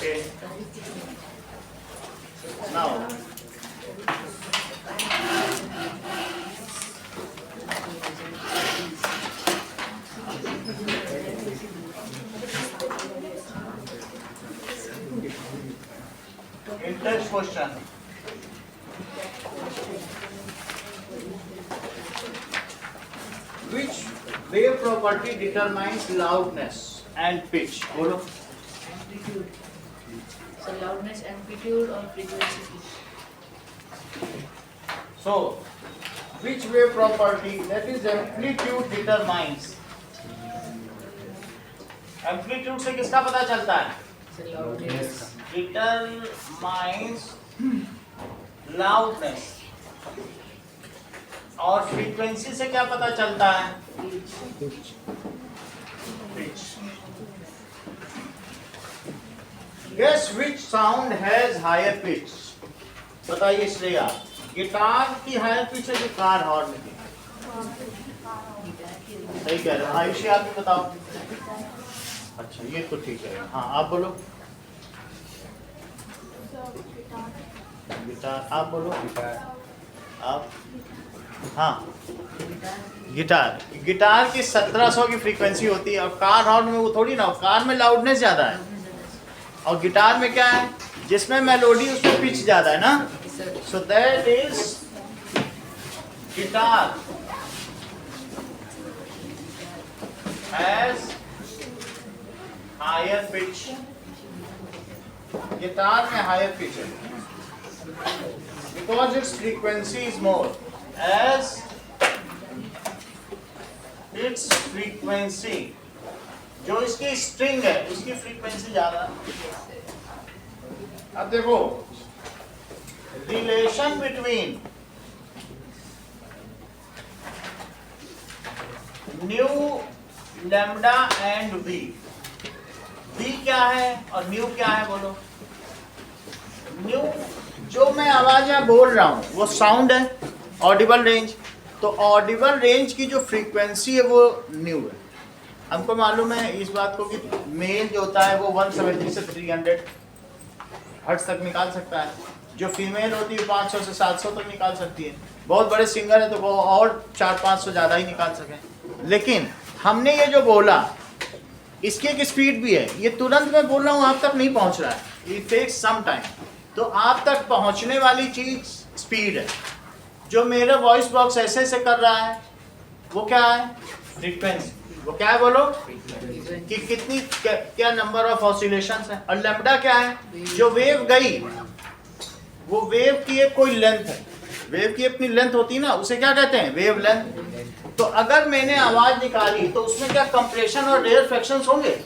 Okay. Now, interest question. Which wave property determines loudness and pitch? बोलो. Amplitude. So loudness, amplitude or frequency. So, which wave property, that is amplitude, determines? Amplitude से किसका पता चलता है? So loudness. Determines loudness. और frequency से क्या पता चलता है? Pitch. Guess which sound has higher pitch? बताइए श्रेया. गिटार की हायर पिच है कि कार हॉर्न की? सही कह रहे हो. आयुषी आप भी बताओ. अच्छा ये तो ठीक है. हाँ आप बोलो. गिटार. आप बोलो. आप. हाँ गिटार. गिटार की 1700 की फ्रीक्वेंसी होती है और कार हॉर्न में वो थोड़ी ना. कार में लाउडनेस ज्यादा है और गिटार में क्या है, जिसमें मेलोडी उसमें पिच ज्यादा है ना. So that is guitar has higher pitch. Guitar में higher pitch है because its frequency is more. As its frequency, जो इसकी स्ट्रिंग है उसकी फ्रीक्वेंसी ज्यादा. अब देखो relation between nu lambda and v. V क्या है और न्यू क्या है बोलो. न्यू जो मैं आवाज यहाँ बोल रहा हूँ वो साउंड है, ऑडिबल रेंज. तो ऑडिबल रेंज की जो फ्रीक्वेंसी है वो न्यू है. हमको मालूम है इस बात को कि मेल जो होता है वो 170 से 300 हर्ट्ज तक निकाल सकता है. जो फीमेल होती है 500 से 700 तक निकाल सकती है. बहुत बड़े सिंगर है तो वो और 400-500 ज़्यादा ही निकाल सकें. लेकिन हमने ये जो बोला इसकी एक स्पीड भी है. ये तुरंत मैं बोल रहा हूँ आप तक नहीं पहुँच रहा है. It takes some time. तो आप तक पहुँचने वाली चीज़ स्पीड है. जो मेरा वॉइस बॉक्स ऐसे ऐसे कर रहा है वो क्या है? फ्रीक्वेंसी. वो क्या है बोलो कि कितनी क्या नंबर ऑफ ऑसिलेशंस है. और लैम्डा क्या है? जो वेव गई वो वेव की एक कोई लेंथ है. वेव की अपनी लेंथ होती है ना, उसे क्या कहते हैं? Wave length. तो अगर मैंने आवाज निकाली तो उसमें क्या कंप्रेशन और रेयरफेक्शंस होंगे?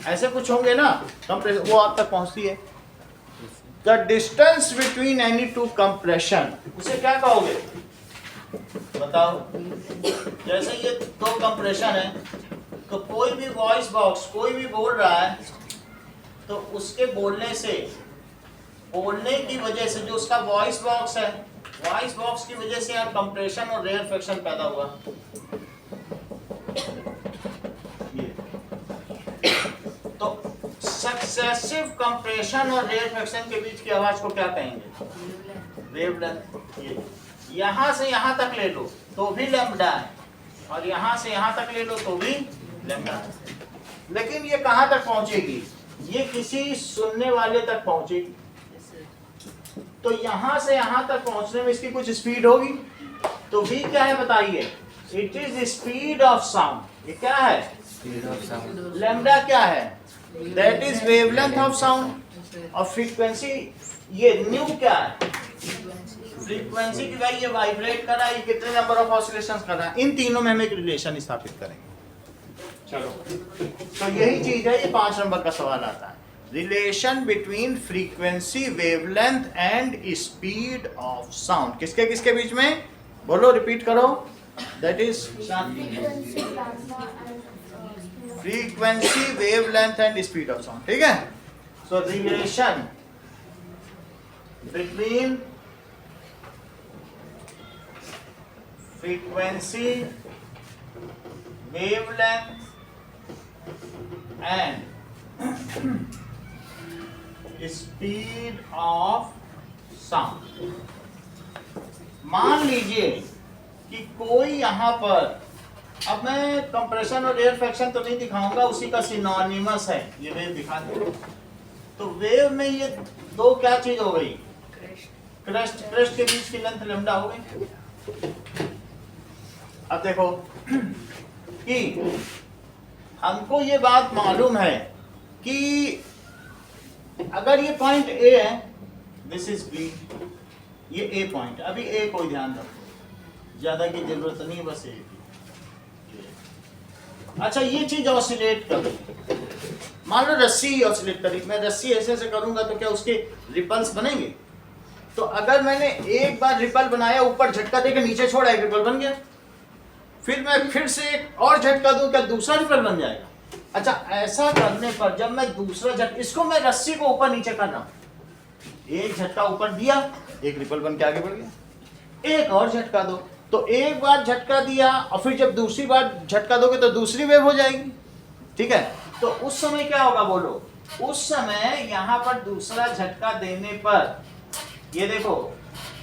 ऐसे कुछ होंगे ना. कंप्रेशन वो आप तक पहुंचती है. The distance between any two compression, उसे क्या कहोगे बताओ. जैसे ये दो कंप्रेशन है तो कोई भी वॉइस बॉक्स कोई भी बोल रहा है तो उसके बोलने की वजह से जो उसका वॉइस बॉक्स है, वॉइस बॉक्स की वजह से यार कंप्रेशन और रेयरफेक्शन पैदा हुआ. तो सक्सेसिव कंप्रेशन और रेयरफेक्शन के बीच की आवाज को क्या कहेंगे? वेवलेंथ. यहाँ से यहाँ तक ले लो तो भी लैम्डा है और यहाँ से यहाँ तक ले लो तो भी लैम्डा है. लेकिन ये कहाँ तक पहुँचेगी? ये किसी सुनने वाले तक पहुँचेगी. तो यहाँ से यहाँ तक पहुँचने में इसकी कुछ स्पीड होगी. तो v क्या है बताइए? It is speed of sound. ये क्या है? लैम्डा क्या है? That is wavelength of sound. और फ्रीक्वेंसी ये न्यू क्या है? फ्रीक्वेंसी की भाई ये वाइब्रेट कर रहा है, ये कितने नंबर ऑफ ऑसिलेशंस कर रहा है. इन तीनों में हम एक रिलेशन स्थापित करेंगे. चलो तो यही चीज है. ये 5 नंबर का सवाल आता है. Relation between frequency, wavelength and speed of sound. किसके किसके बीच में बोलो, रिपीट करो. That is frequency, wavelength and speed of sound. ठीक है. सो relation between frequency, wavelength and speed of sound. मान लीजिए कि कोई यहां पर, अब मैं कंप्रेशन और रेयरफैक्शन तो नहीं दिखाऊंगा, उसी का सिनोनिमस है, ये वेव दिखा दे। तो वेव में ये दो क्या चीज हो गई, क्रेस्ट, क्रेस्ट के बीच की लेंथ लैम्डा हो गई। अब देखो कि हमको ये बात मालूम है कि अगर ये पॉइंट ए है, दिस इज बी, ये ए पॉइंट, अभी ए कोई ध्यान रखो, ज्यादा की जरूरत नहीं, बस ए की। अच्छा, ये चीज ऑसिलेट कर रही, मान लो रस्सी ऑसिलेट करी, मैं रस्सी ऐसे ऐसे करूंगा तो क्या उसके रिपल्स बनेंगे? तो अगर मैंने एक बार रिपल बनाया, ऊपर झटका देकर नीचे छोड़ा, एक रिपल बन गया, फिर मैं फिर से एक और झटका दूं, क्या दूसरा रिपल बन जाएगा? अच्छा, ऐसा करने पर जब मैं दूसरा इसको मैं रस्सी को ऊपर नीचे कर रहा हूं, एक झटका ऊपर दिया, एक रिपल बन के आगे बढ़ गया, एक और झटका दो, तो एक बार झटका दिया और फिर जब दूसरी बार झटका दोगे तो दूसरी वेव हो जाएगी, ठीक है? तो उस समय क्या होगा बोलो? उस समय यहां पर दूसरा झटका देने पर ये देखो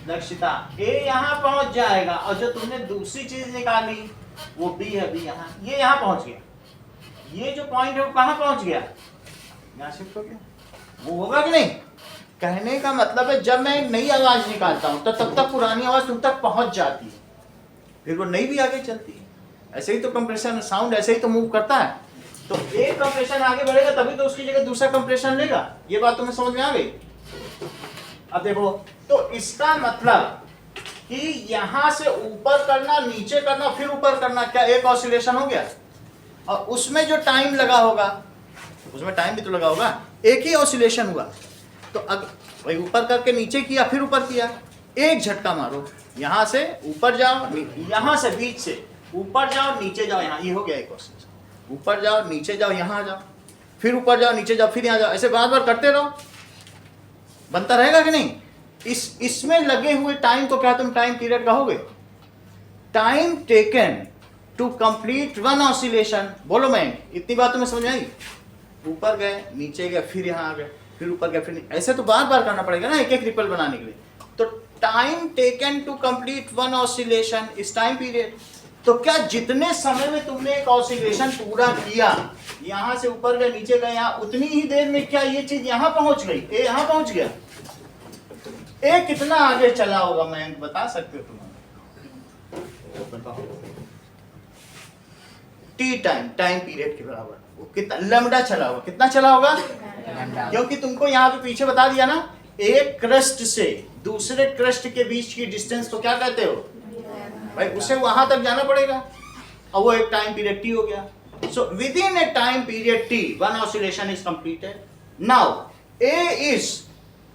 दक्षता, ए यहां पहुंच जाएगा और जो तुमने दूसरी चीज निकाली वो बी है, बी यहां, ये यहां पहुंच गया, ये जो पॉइंट है वो कहां पहुंच गया? यहां शिफ्ट हो गया। वो होगा कि नहीं? कहने का मतलब है जब मैं नई आवाज निकालता हूं तो तब तक पुरानी आवाज तुम तक पहुंच जाती है, फिर वो नई भी आगे चलती है। ऐसे ही तो कंप्रेशन, साउंड ऐसे ही तो मूव करता है। तो एक कंप्रेशन आगे बढ़ेगा तभी तो उसकी जगह दूसरा कंप्रेशन लेगा। ये बात तुम्हें समझ में आ गई? अब देखो, तो इसका मतलब कि यहां से ऊपर करना, नीचे करना, फिर ऊपर करना, क्या एक ऑसिलेशन हो गया? और उसमें जो टाइम लगा होगा, उसमें टाइम भी तो लगा होगा, एक ही ऑसिलेशन हुआ। तो अब वही ऊपर करके नीचे किया, फिर ऊपर किया, एक झटका मारो, यहां से ऊपर जाओ, यहां से बीच से ऊपर जाओ, नीचे जाओ, यहां, ये हो गया एक ऑसिलेशन। ऊपर जाओ, नीचे जाओ, यहां आ जाओ, फिर ऊपर जाओ, नीचे जाओ, फिर यहां जाओ, ऐसे बार बार करते रहो, बनता रहेगा कि नहीं? इसमें लगे हुए टाइम को क्या तुम टाइम पीरियड कहोगे? Time taken to complete one oscillation. बोलो मैं, इतनी बात तुम्हें समझ में आई? ऊपर गए, नीचे गए, फिर यहां आ गए, फिर ऊपर गए, फिर ऐसे तो बार बार करना पड़ेगा ना, एक एक रिपल बनाने के लिए। तो time taken to complete one oscillation इस टाइम पीरियड। तो क्या जितने समय में तुमने एक ऑसिलेशन पूरा किया, यहां से ऊपर गए, नीचे गए, यहां, उतनी ही देर में क्या ये चीज यहां पहुंच गई? ए यहां पहुंच गया, ए कितना आगे चला होगा? मैं बता सकते हो तुम्हें? बताओ। टी टाइम, टाइम पीरियड के बराबर वो कितना लैम्डा चला होगा? कितना चला होगा? क्योंकि तुमको यहाँ पे पीछे बता दिया ना, एक क्रस्ट से दूसरे क्रस्ट के बीच की डिस्टेंस को क्या कहते हो भाई? उसे वहां तक जाना पड़ेगा और वो एक टाइम पीरियड टी हो गया। So within a time period t one oscillation is completed. Now a is,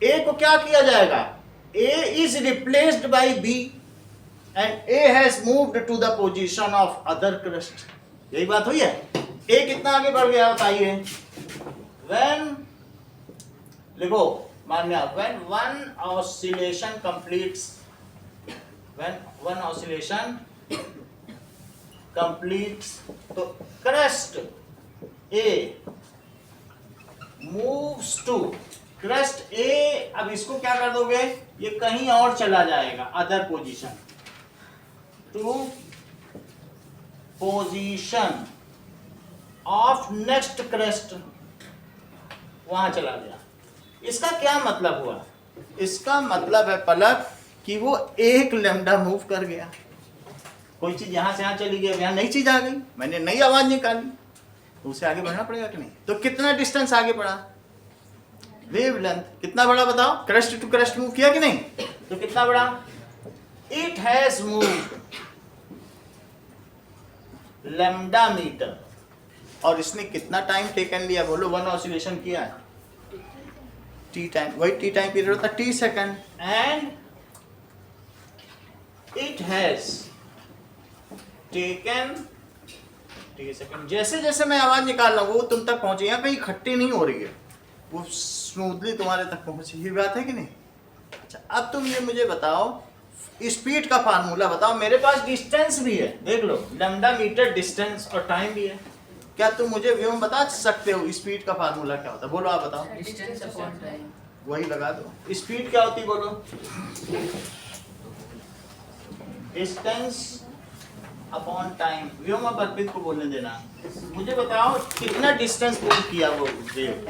a को क्या किया जाएगा? A is replaced by b and a has moved to the position of other crust. यही बात हुई है? ए कितना आगे बढ़ गया बताइए? व्हेन, लिखो Manya, when one oscillation completes, when one oscillation completes, तो crust a moves to crust a. अब इसको क्या कर दोगे? ये कहीं और चला जाएगा, other position, to position of next crest, वहां चला गया। इसका क्या मतलब हुआ? इसका मतलब है पलक कि वो एक लैम्डा मूव कर गया। कोई चीज यहां से यहां चली गई, यहां नई चीज आ गई, मैंने नई आवाज निकाली, तो उसे आगे बढ़ना पड़ेगा कि नहीं? तो कितना डिस्टेंस आगे बढ़ा? वेवलेंथ कितना बड़ा बताओ? क्रस्ट टू क्रस्ट मूव किया कि नहीं? तो कितना बड़ा? It has moved lambda metre. और इसने कितना टाइम टेकन लिया? बोलो, वन ऑसिलेशन किया है, टी टाइम, वही टी टाइम पीरियड होता है, T second, and it has taken T second. जैसे जैसे मैं आवाज निकाल रहा हूं वो तुम तक पहुंचे, यहाँ कहीं खट्टी नहीं हो रही है, वो स्मूथली तुम्हारे तक पहुंची। ये बात है कि नहीं? अच्छा, अब तुम ये मुझे बताओ, स्पीड का फार्मूला बताओ। मेरे पास डिस्टेंस भी है, देख लो, लैम्डा मीटर डिस्टेंस और टाइम भी है। क्या तुम मुझे व्यू में बता सकते हो स्पीड का फार्मूला क्या होता है? बोलो, आप बताओ। Distance upon time. वही लगा दो। स्पीड क्या होती है बोलो? Distance upon time. व्योम अब अर्पित को बोलने देना। मुझे बताओ कितना डिस्टेंस मूव किया वो वेव?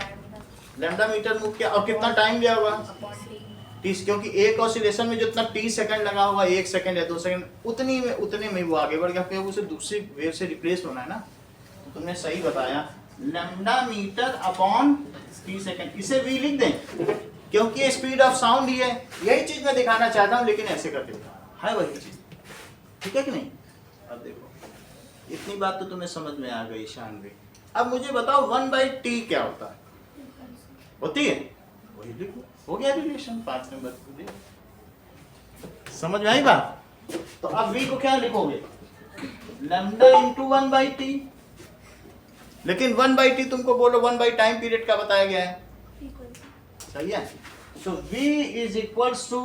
लैम्डा मीटर मूव किया, और कितना टाइम लिया होगा? टी, क्योंकि एक ऑसिलेशन में जितना टी सेकंड लगा होगा, 1 सेकंड या 2 सेकंड, उतने में वो आगे बढ़ गया, फिर उसे दूसरी वेव से रिप्लेस होना है ना। तो तुमने सही बताया, lambda metre upon t second. इसे वी लिख दें क्योंकि ये स्पीड ऑफ साउंड ही है। यही चीज मैं दिखाना चाहता हूँ, लेकिन ऐसे करके दिखा रहा है वही चीज। ठीक है कि नहीं? अब देखो, इतनी बात तो तुम्हें समझ में आ गई शानवी। अब मुझे बताओ 1/t क्या होता है? होती है वही लिखो, हो गया रिलेशन। 5 नंबर समझ में आई बात? तो अब v को क्या लिखोगे? Lambda into 1/t। लेकिन 1/t तुमको बोलो 1 टाइम पीरियड का बताया गया है, सही है? So v is equals to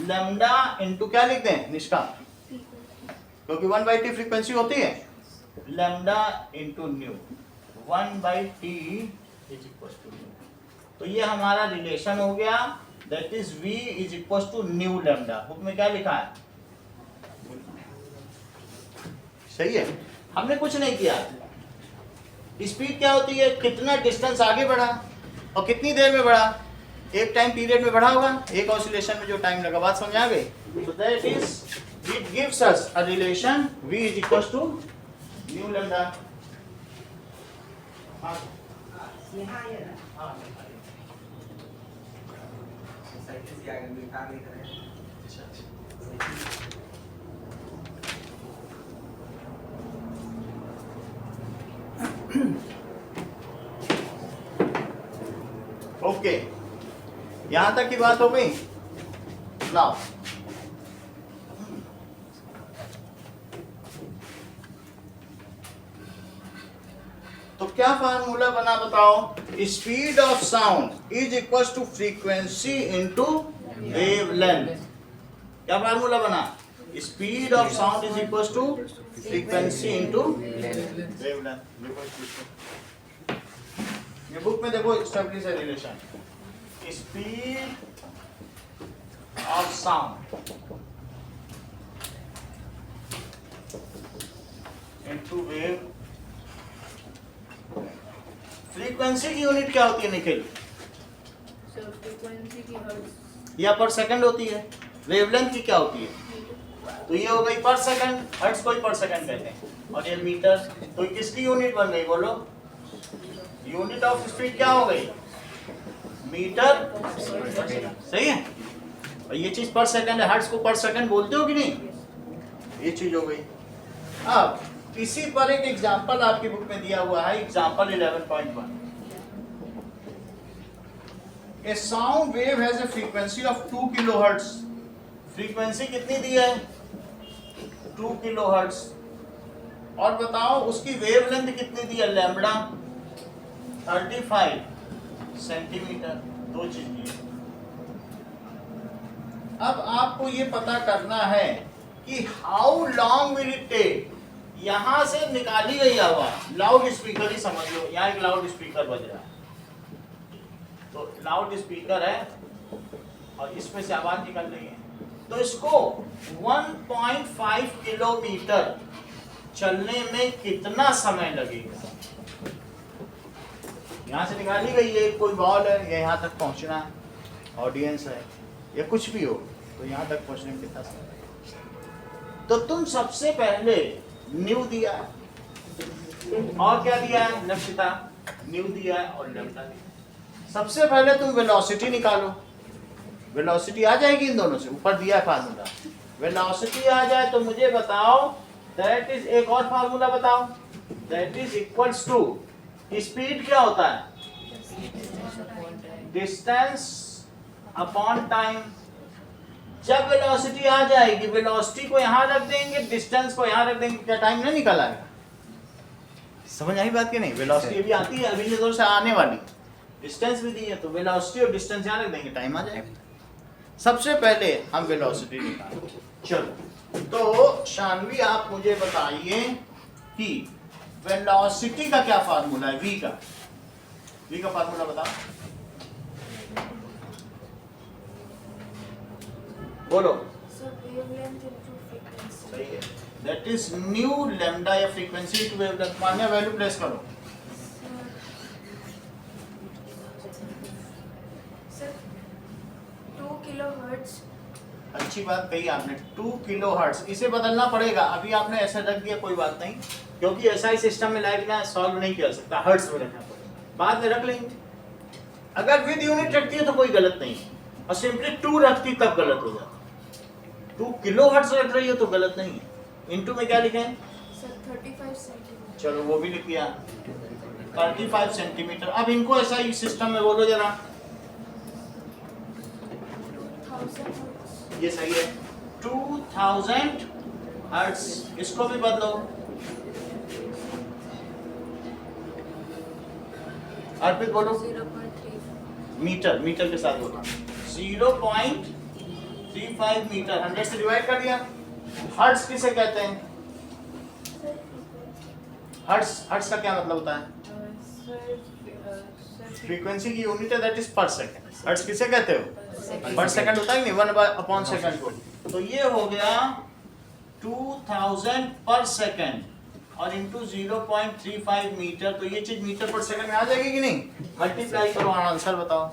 lambda into क्या लिख दें निष्का, क्योंकि 1/t फ्रीक्वेंसी होती है, lambda into nu. 1/t is equals to nu. तो ये हमारा रिलेशन हो गया, that is v is equals to nu lambda. Book में क्या लिखा है? सही है, हमने कुछ नहीं किया। स्पीड क्या होती है? कितना डिस्टेंस आगे बढ़ा और कितनी देर में बढ़ा, एक टाइम पीरियड में बढ़ा होगा, एक ऑसिलेशन में जो टाइम लगा। बात समझ आ गई? So that is, it gives us a relation v is equals to new lambda. Okay, यहां तक की बात हो गई। नाउ तो क्या फार्मूला बना बताओ? Speed of sound is equal to frequency into wavelength. क्या फार्मूला बना? Speed of sound is equal to frequency into wavelength. ये बुक में देखो, एस्टैब्लिश है relation. Speed of sound into wave. Frequency की यूनिट क्या होती है निखिल? So frequency की hertz. या पर सेकंड होती है। वेवलेंथ की क्या होती है? तो ये हो गई पर सेकंड, हर्ट्ज को ही पर सेकंड कहते हैं, और ये मीटर। तो किसकी यूनिट बन गई बोलो? यूनिट ऑफ स्पीड क्या हो गई? मीटर। सही है? और ये चीज पर सेकंड है, हर्ट्ज को पर सेकंड बोलते हो कि नहीं? ये चीज हो गई। अब इसी पर एक एग्जांपल आपकी बुक में दिया हुआ है, example 11.1। A sound wave has a frequency of 2 kilohertz. Frequency कितनी दी है? 2 किलोहर्ट्ज। और बताओ उसकी वेवलेंथ कितनी दी है? Lambda 35 centimetre. दो चीज दी है। अब आपको ये पता करना है कि how long will it take. यहां से निकाली गई आवाज, लाउड स्पीकर ही समझ लो, यहाँ एक लाउड स्पीकर बज रहा है, तो लाउड स्पीकर है और इसमें से आवाज निकल रही है। तो इसको 1.5 किलोमीटर चलने में कितना समय लगेगा? यहां से निकाली गई है, कोई बॉल है, या यहाँ तक पहुंचना है, ऑडियंस है, या कुछ भी हो, तो यहाँ तक पहुंचने में कितना समय लगेगा? तो तुम सबसे पहले न्यू दिया और क्या दिया है? लक्षिता न्यू दिया है और लैम्डा दिया। सबसे पहले तुम वेलोसिटी निकालो। वेलोसिटी आ जाएगी इन दोनों से, ऊपर दिया है फार्मूला। वेलोसिटी आ जाए तो मुझे बताओ, दैट इज, एक और फार्मूला बताओ, that is equals to, speed क्या होता है? Distance upon time. जब वेलोसिटी आ जाएगी, वेलोसिटी को यहां रख देंगे, डिस्टेंस को यहां रख देंगे, क्या टाइम नहीं निकल आएगा? समझ आई बात कि नहीं? वेलोसिटी भी आती है, अभी जोर से आने वाली, डिस्टेंस भी दी है, तो वेलोसिटी और डिस्टेंस यहां रख देंगे, टाइम आ जाएगा। सबसे पहले हम वेलोसिटी निकालेंगे। चलो, तो शानवी आप मुझे बताइए कि वेलोसिटी का क्या फार्मूला है, v का फार्मूला बताओ, बोलो। So wavelength into frequency. सही है, दैट इज न्यू लैम्डा या फ्रीक्वेंसी टू वेवलेंथ। मान्य वैल्यू प्लेस करो। Sir, 2 kilohertz. अच्छी बात कही आपने, 2 किलो हर्ट्ज। इसे बदलना पड़ेगा, अभी आपने ऐसा रख दिया कोई बात नहीं, क्योंकि ऐसा ही सिस्टम में लाइक ना सॉल्व नहीं किया सकता, हर्ट्ज में रखना पड़ेगा, बाद में रख लेंगे। अगर विद यूनिट रखती है तो कोई गलत नहीं है, और सिंपली 2 रखती तब गलत हो जाता। 2 किलो हर्ट्ज रख रही है तो गलत नहीं है। इनटू में क्या लिखें? Sir, 35 centimeters. चलो वो भी लिख दिया, 35 सेंटीमीटर। अब इनको ऐसा ही सिस्टम में बोलो जरा, 2000 hertz. ये सही है, 2000 हर्ट्ज। इसको भी बदलो, अर्पित बोलो। 0.3. मीटर के साथ बोलो, 0.35 मीटर। 100 से डिवाइड कर दिया। हर्ट्ज किसे कहते हैं? हर्ट्ज का क्या मतलब होता है? फ्रीक्वेंसी की यूनिट है, दैट इज पर सेकंड। हर्ट्ज किसे कहते हो? पर सेकंड होता है नहीं, 1/सेकंड को। तो ये हो गया 2000 पर सेकंड और इंटू 0.35 मीटर। तो ये चीज मीटर पर सेकंड में आ जाएगी कि नहीं? मल्टीप्लाई करो, आंसर बताओ।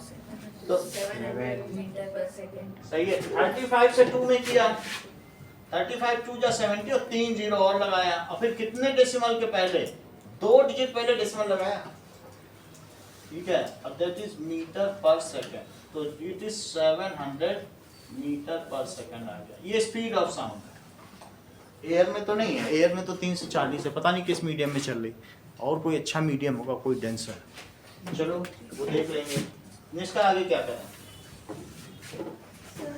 तो 700 meter per second. सही है, 35 से 2 में किया, 35 2 जा 70 और 3 जीरो और लगाया, और फिर कितने डेसिमल के पहले? 2 डिजिट पहले डेसिमल लगाया, ठीक है। अब दैट इज मीटर पर सेकंड, तो इट इज 700 मीटर पर सेकंड आ गया। ये स्पीड ऑफ साउंड है, एयर में तो नहीं है, एयर में तो 3 से 40 है, पता नहीं किस मीडियम में चल रही, और कोई अच्छा मीडियम होगा, कोई डेंसर। चलो वो देख लेंगे। इसका आगे क्या करें? Sir,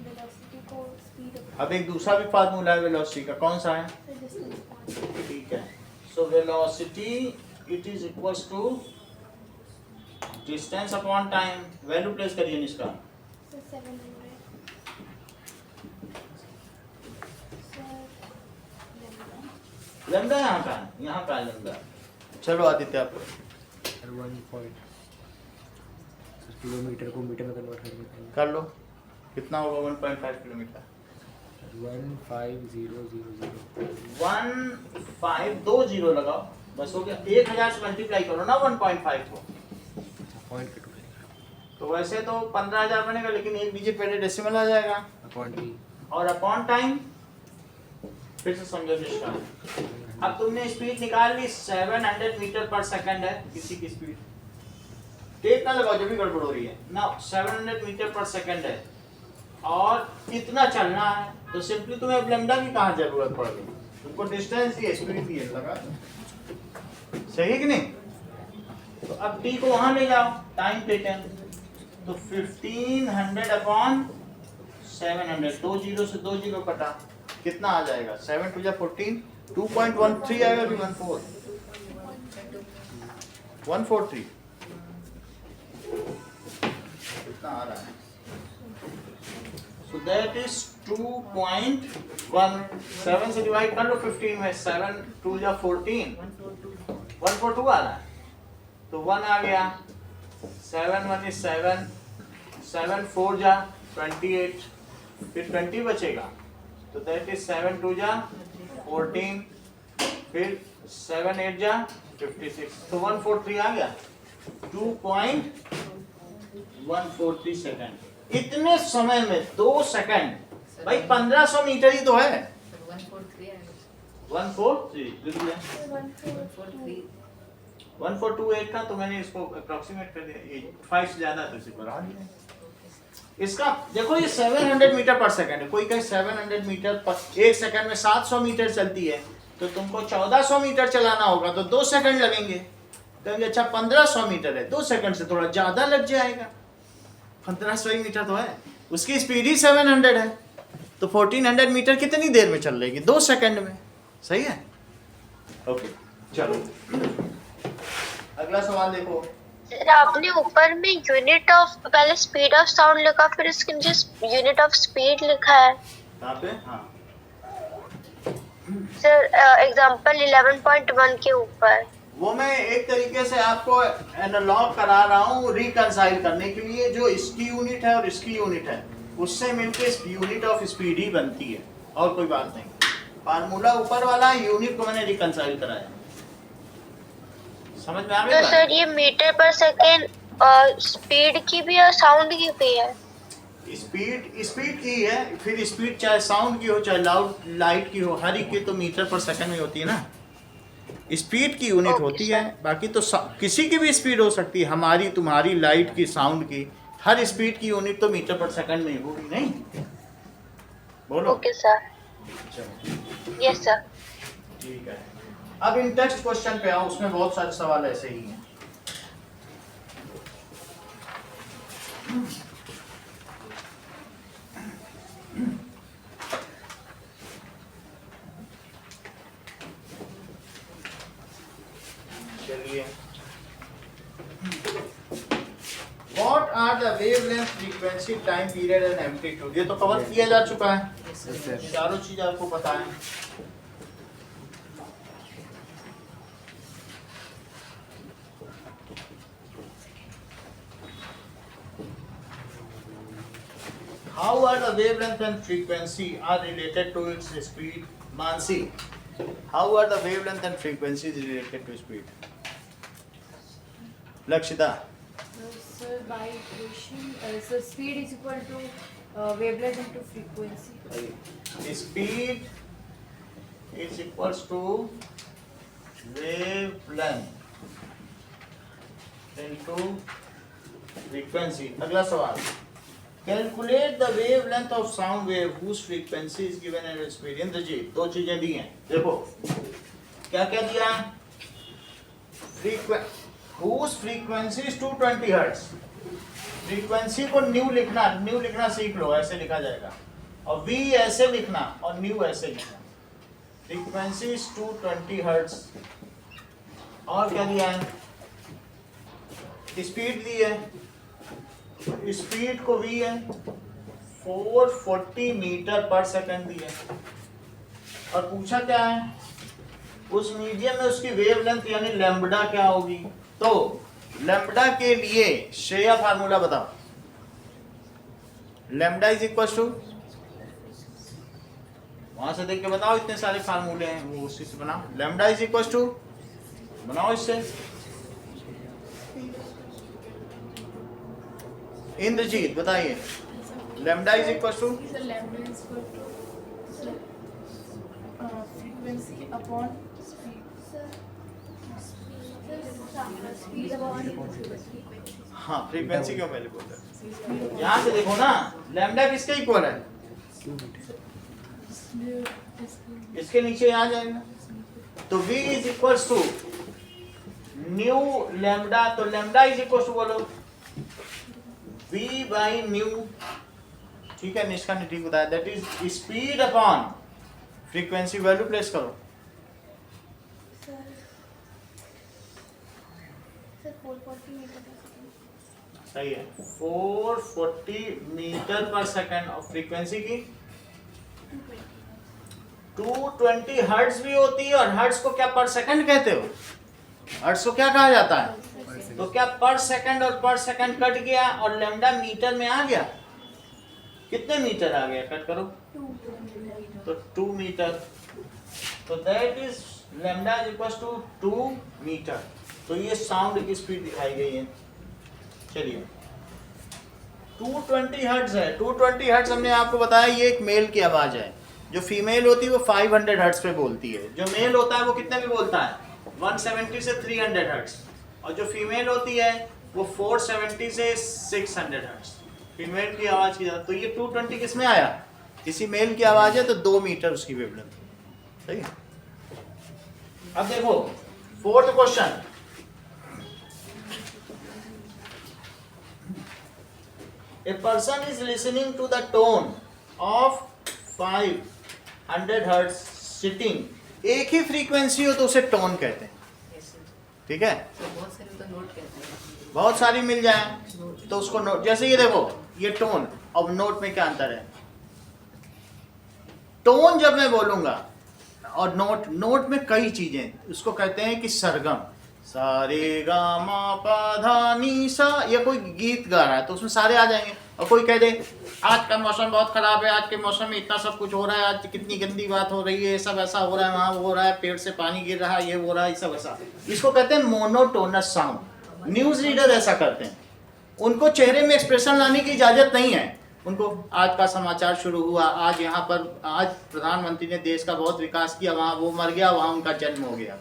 velocity को speed of अब एक दूसरा भी फार्मूला है वेलोसिटी का, कौन सा है? distance point. ठीक है, so velocity it is equals to distance upon time. Value place करिए इसका। Sir, 700. Sir, lambda. लैम्डा यहाँ का है, यहाँ का है लैम्डा। चलो आदित्य आप 1 पॉइंट किलोमीटर को मीटर में कन्वर्ट करके कर लो, कितना होगा 1.5 किलोमीटर? 15000 15 2 जीरो लगाओ, बस हो गया। 1000 से मल्टीप्लाई करो ना 1.5 को, पॉइंट के टू तो वैसे तो 15000 बनेगा, लेकिन एक डिजिट पहले डेसिमल आ जाएगा। पॉइंट भी और अपॉन टाइम, फिर से समझो निष्ठा। अब तुमने स्पीड निकाल ली, 700 मीटर पर सेकंड है किसी की स्पीड। टेक ना लगाओ जब भी गड़बड़ हो रही है ना, 700 मीटर पर सेकंड है और कितना चलना है, तो सिंपली तुम्हें अब लैम्डा की कहाँ जरूरत पड़ गई? तुमको डिस्टेंस ही स्पीड भी है, लगा सही है कि नहीं? तो अब टी को वहां ले जाओ, टाइम टेकन, तो 1500 अपॉन 700, 2 जीरो से 2 जीरो कटा, कितना आ जाएगा? 7 2 14, 2.13 आएगा कि 143 कितना आ रहा है? So that is 2.1, 7 से डिवाइड कर लो 15 में, 7 2 जा 14, 142 आ रहा है, तो 1 आ गया, 7 1 is 7, 7 4 जा 28, फिर 20 बचेगा, तो that is 7 2 जा 14, फिर 7 8 जा 56, तो 143 आ गया, 2.143 सेकंड। इतने समय में 2 सेकंड, भाई 1500 मीटर ही तो है। 143 लिख दिया, 1428 था, तो मैंने इसको अप्रोक्सीमेट कर दिया, 5 से ज्यादा तो इसे बढ़ा दिया। इसका देखो ये 700 मीटर पर सेकंड है, कोई कहे 700 मीटर पर 1 सेकंड में 700 मीटर चलती है, तो तुमको 1400 मीटर चलाना होगा, तो 2 सेकंड लगेंगे। कहेंगे अच्छा 1500 मीटर है, 2 सेकंड से थोड़ा ज्यादा लग जाएगा, 1500 मीटर तो है, उसकी स्पीड ही 700 है, तो 1400 मीटर कितनी देर में चल लेगी? 2 सेकंड में। सही है, ओके चलो अगला सवाल देखो। सर आपने ऊपर में यूनिट ऑफ, पहले स्पीड ऑफ साउंड लिखा, फिर इसके नीचे यूनिट ऑफ स्पीड लिखा है। कहाँ पे? हाँ सर एग्जांपल 11.1 के ऊपर। वो मैं एक तरीके से आपको एनालॉग करा रहा हूँ रिकंसाइल करने के लिए, जो इसकी यूनिट है और इसकी यूनिट है उससे मिलकर यूनिट ऑफ स्पीड ही बनती है, और कोई बात नहीं। फार्मूला ऊपर वाला, यूनिट को मैंने रिकंसाइल कराया। समझ में आ तो गई सर ये मीटर पर सेकेंड स्पीड की भी और साउंड की भी है? स्पीड की है, फिर स्पीड चाहे साउंड की हो चाहे लाइट की हो, हर एक की तो मीटर पर सेकंड में होती है ना। स्पीड की यूनिट Okay, होती sir. है, बाकी तो किसी की भी स्पीड हो सकती है, हमारी, तुम्हारी, लाइट की, साउंड की, हर स्पीड की यूनिट तो मीटर पर सेकंड में होगी नहीं। बोलो। Okay sir. चलो यस सर। ठीक है। अब इन टेक्स्ट क्वेश्चन पे आओ, उसमें बहुत सारे सवाल ऐसे ही हैं। चलिए, What are the wavelength, frequency, time period and amplitude? ये तो कवर किया जा चुका है, Yes, sir. चारों चीज आपको पता है। How are the wavelength and frequency are related to its speed? Mansi, how are the wavelength and frequency related to speed? Lakshita, Sir, by equation, so speed is equal to wavelength into frequency. speed is equals to wavelength into frequency. अगला सवाल, calculate the wavelength of sound wave whose frequency is given at speed. Indrajit, दो चीजें दी हैं, देखो क्या क्या दिया है। whose frequency is 220 hertz. Frequency को न्यू लिखना सीख लो, ऐसे लिखा जाएगा, और v ऐसे लिखना और न्यू ऐसे लिखना। Frequency is 220 hertz. और क्या दिया है, स्पीड दी है, स्पीड को v है, 440 मीटर पर सेकंड दी है, और पूछा क्या है, उस मीडियम में उसकी वेवलेंथ यानी लैम्बडा क्या होगी। तो लैम्बडा के लिए श्रेया फार्मूला बताओ। लैम्बडा इज इक्वल टू, वहां से देख के बताओ, इतने सारे फार्मूले हैं वो उसी से बनाओ। लैम्बडा इज इक्वल टू, बनाओ इससे। इंद्रजीत बताइए, lambda is equal to, Sir, lambda is equal to frequency upon speed. Speed upon frequency. हाँ फ्रीक्वेंसी क्यों पहले बोलते हैं, यहाँ से देखो ना, लैम्बडा किसके इक्वल है, 2 meter. इसके नीचे आ जाएगा। तो v is equal to nu lambda, तो लैम्बडा इज इक्वल टू बोलो v बाई न्यू, ठीक है, निष्का ने ठीक बताया, that is speed upon frequency. Value place करो। Sir, 440 meter per second. सही है, 440 मीटर पर सेकंड, और फ्रीक्वेंसी की 220 हर्ट्ज भी होती है, और हर्ट्ज को क्या पर सेकंड कहते हो, हर्ट्ज को क्या कहा जाता है, तो क्या पर सेकंड और पर सेकंड कट गया और लैम्बडा मीटर में आ गया, कितने मीटर आ गया, कट करो तो 2 मीटर, तो that is lambda is equal to 2 metre. तो ये साउंड की स्पीड दिखाई गई है। चलिए 220 हर्ट्ज है, 220 हर्ट्ज हमने आपको बताया ये एक मेल की आवाज है, जो फीमेल होती है वो 500 हर्ट्ज पे बोलती है, जो मेल होता है वो कितने पे बोलता है, 170 से 300 हर्ट्ज, और जो फीमेल होती है वो 470 से 600 हर्ट्ज फीमेल की आवाज की जाती। तो ये 220 किस में आया, किसी मेल की आवाज है, तो 2 मीटर उसकी वेवलेंथ। सही है। अब देखो fourth question, a person is listening to the tone of 500 hertz sitting, एक ही फ्रीक्वेंसी हो तो उसे टोन कहते हैं, ठीक है, बहुत सारे तो नोट कहते हैं। बहुत सारी मिल जाए तो उसको नोट, जैसे ये देखो ये टोन और नोट में क्या अंतर है। टोन जब मैं बोलूंगा और नोट में कई चीजें, उसको कहते हैं कि सरगम, सा रे गा मा पा धा नी सा, ये कोई गीत गा रहा है तो उसमें सारे आ जाएंगे। और कोई कह दे आज का मौसम बहुत खराब है, आज के मौसम में इतना सब कुछ हो रहा है, आज कितनी गंदी बात हो रही है, सब ऐसा हो रहा है, वहाँ वो हो रहा है, पेड़ से पानी गिर रहा है, ये हो रहा है, सब ऐसा, इसको कहते हैं मोनोटोनस साउंड। न्यूज रीडर ऐसा करते हैं, उनको चेहरे में एक्सप्रेशन लाने की इजाजत नहीं है। उनको आज का समाचार शुरू हुआ, आज यहाँ पर, आज प्रधानमंत्री ने देश का बहुत विकास किया, वहाँ वो मर गया, वहाँ उनका जन्म हो गया,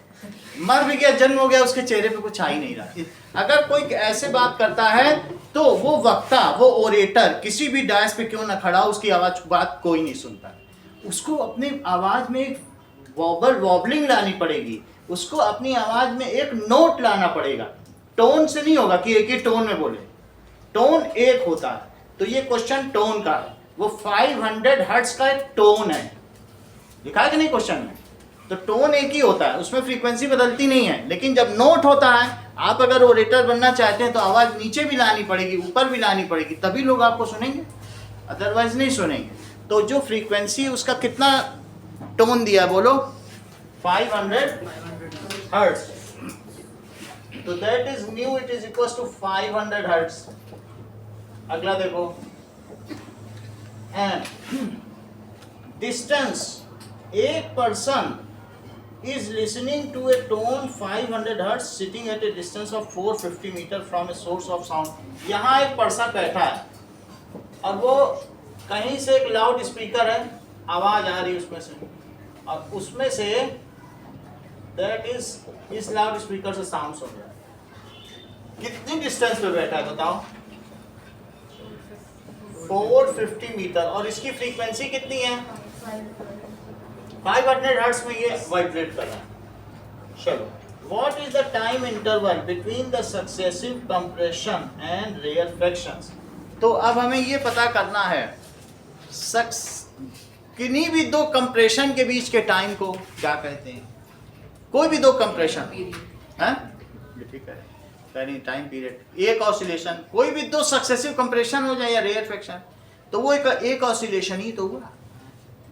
मर भी गया, जन्म हो गया, उसके चेहरे पे कुछ आ ही नहीं रहा। अगर कोई ऐसे बात करता है तो वो वक्ता, वो ओरेटर किसी भी डायस पे क्यों ना खड़ा, उसकी आवाज बात कोई नहीं सुनता। उसको अपनी आवाज में एक वॉबलिंग लानी पड़ेगी, उसको अपनी आवाज में एक नोट लाना पड़ेगा। टोन से नहीं होगा कि एक ही टोन में बोले, टोन एक होता है। तो ये क्वेश्चन टोन का है, वो 500 हर्ट्ज का एक टोन है, लिखा है कि नहीं क्वेश्चन में? तो टोन एक ही होता है, उसमें फ्रीक्वेंसी बदलती नहीं है। लेकिन जब नोट होता है, आप अगर ओरेटर बनना चाहते हैं तो आवाज नीचे भी लानी पड़ेगी, ऊपर भी लानी पड़ेगी, तभी लोग आपको सुनेंगे, अदरवाइज नहीं सुनेंगे। तो जो फ्रीक्वेंसी, उसका कितना टोन दिया बोलो? 500 हर्ट्ज। तो that is nu, it is equal to 500 hertz. अगला देखो, एंड डिस्टेंस, एक person is listening to a tone 500 hertz sitting at a distance of 450 meter from a source of sound। यहाँ एक पर्सन बैठा है और वो कहीं से एक लाउड स्पीकर है, आवाज आ रही है उसमें से, और उसमें से दैट इज, इस लाउड स्पीकर से साउंड सुन रहा है। कितनी डिस्टेंस पे बैठा है बताओ? 450 मीटर। और इसकी फ्रीक्वेंसी कितनी है? 500 हर्ट्ज में ये वाइब्रेट कर रहा है। चलो, what is the time interval between the successive compression and rarefactions? तो अब हमें ये पता करना है किन्हीं भी दो कंप्रेशन के बीच के टाइम को क्या कहते हैं? कोई भी दो कंप्रेशन है, ठीक है, टाइम पीरियड, एक ऑसिलेशन, कोई भी दो सक्सेसिव कंप्रेशन हो जाए या रेयरफेक्शन, तो वो एक ऑसिलेशन ही तो हुआ।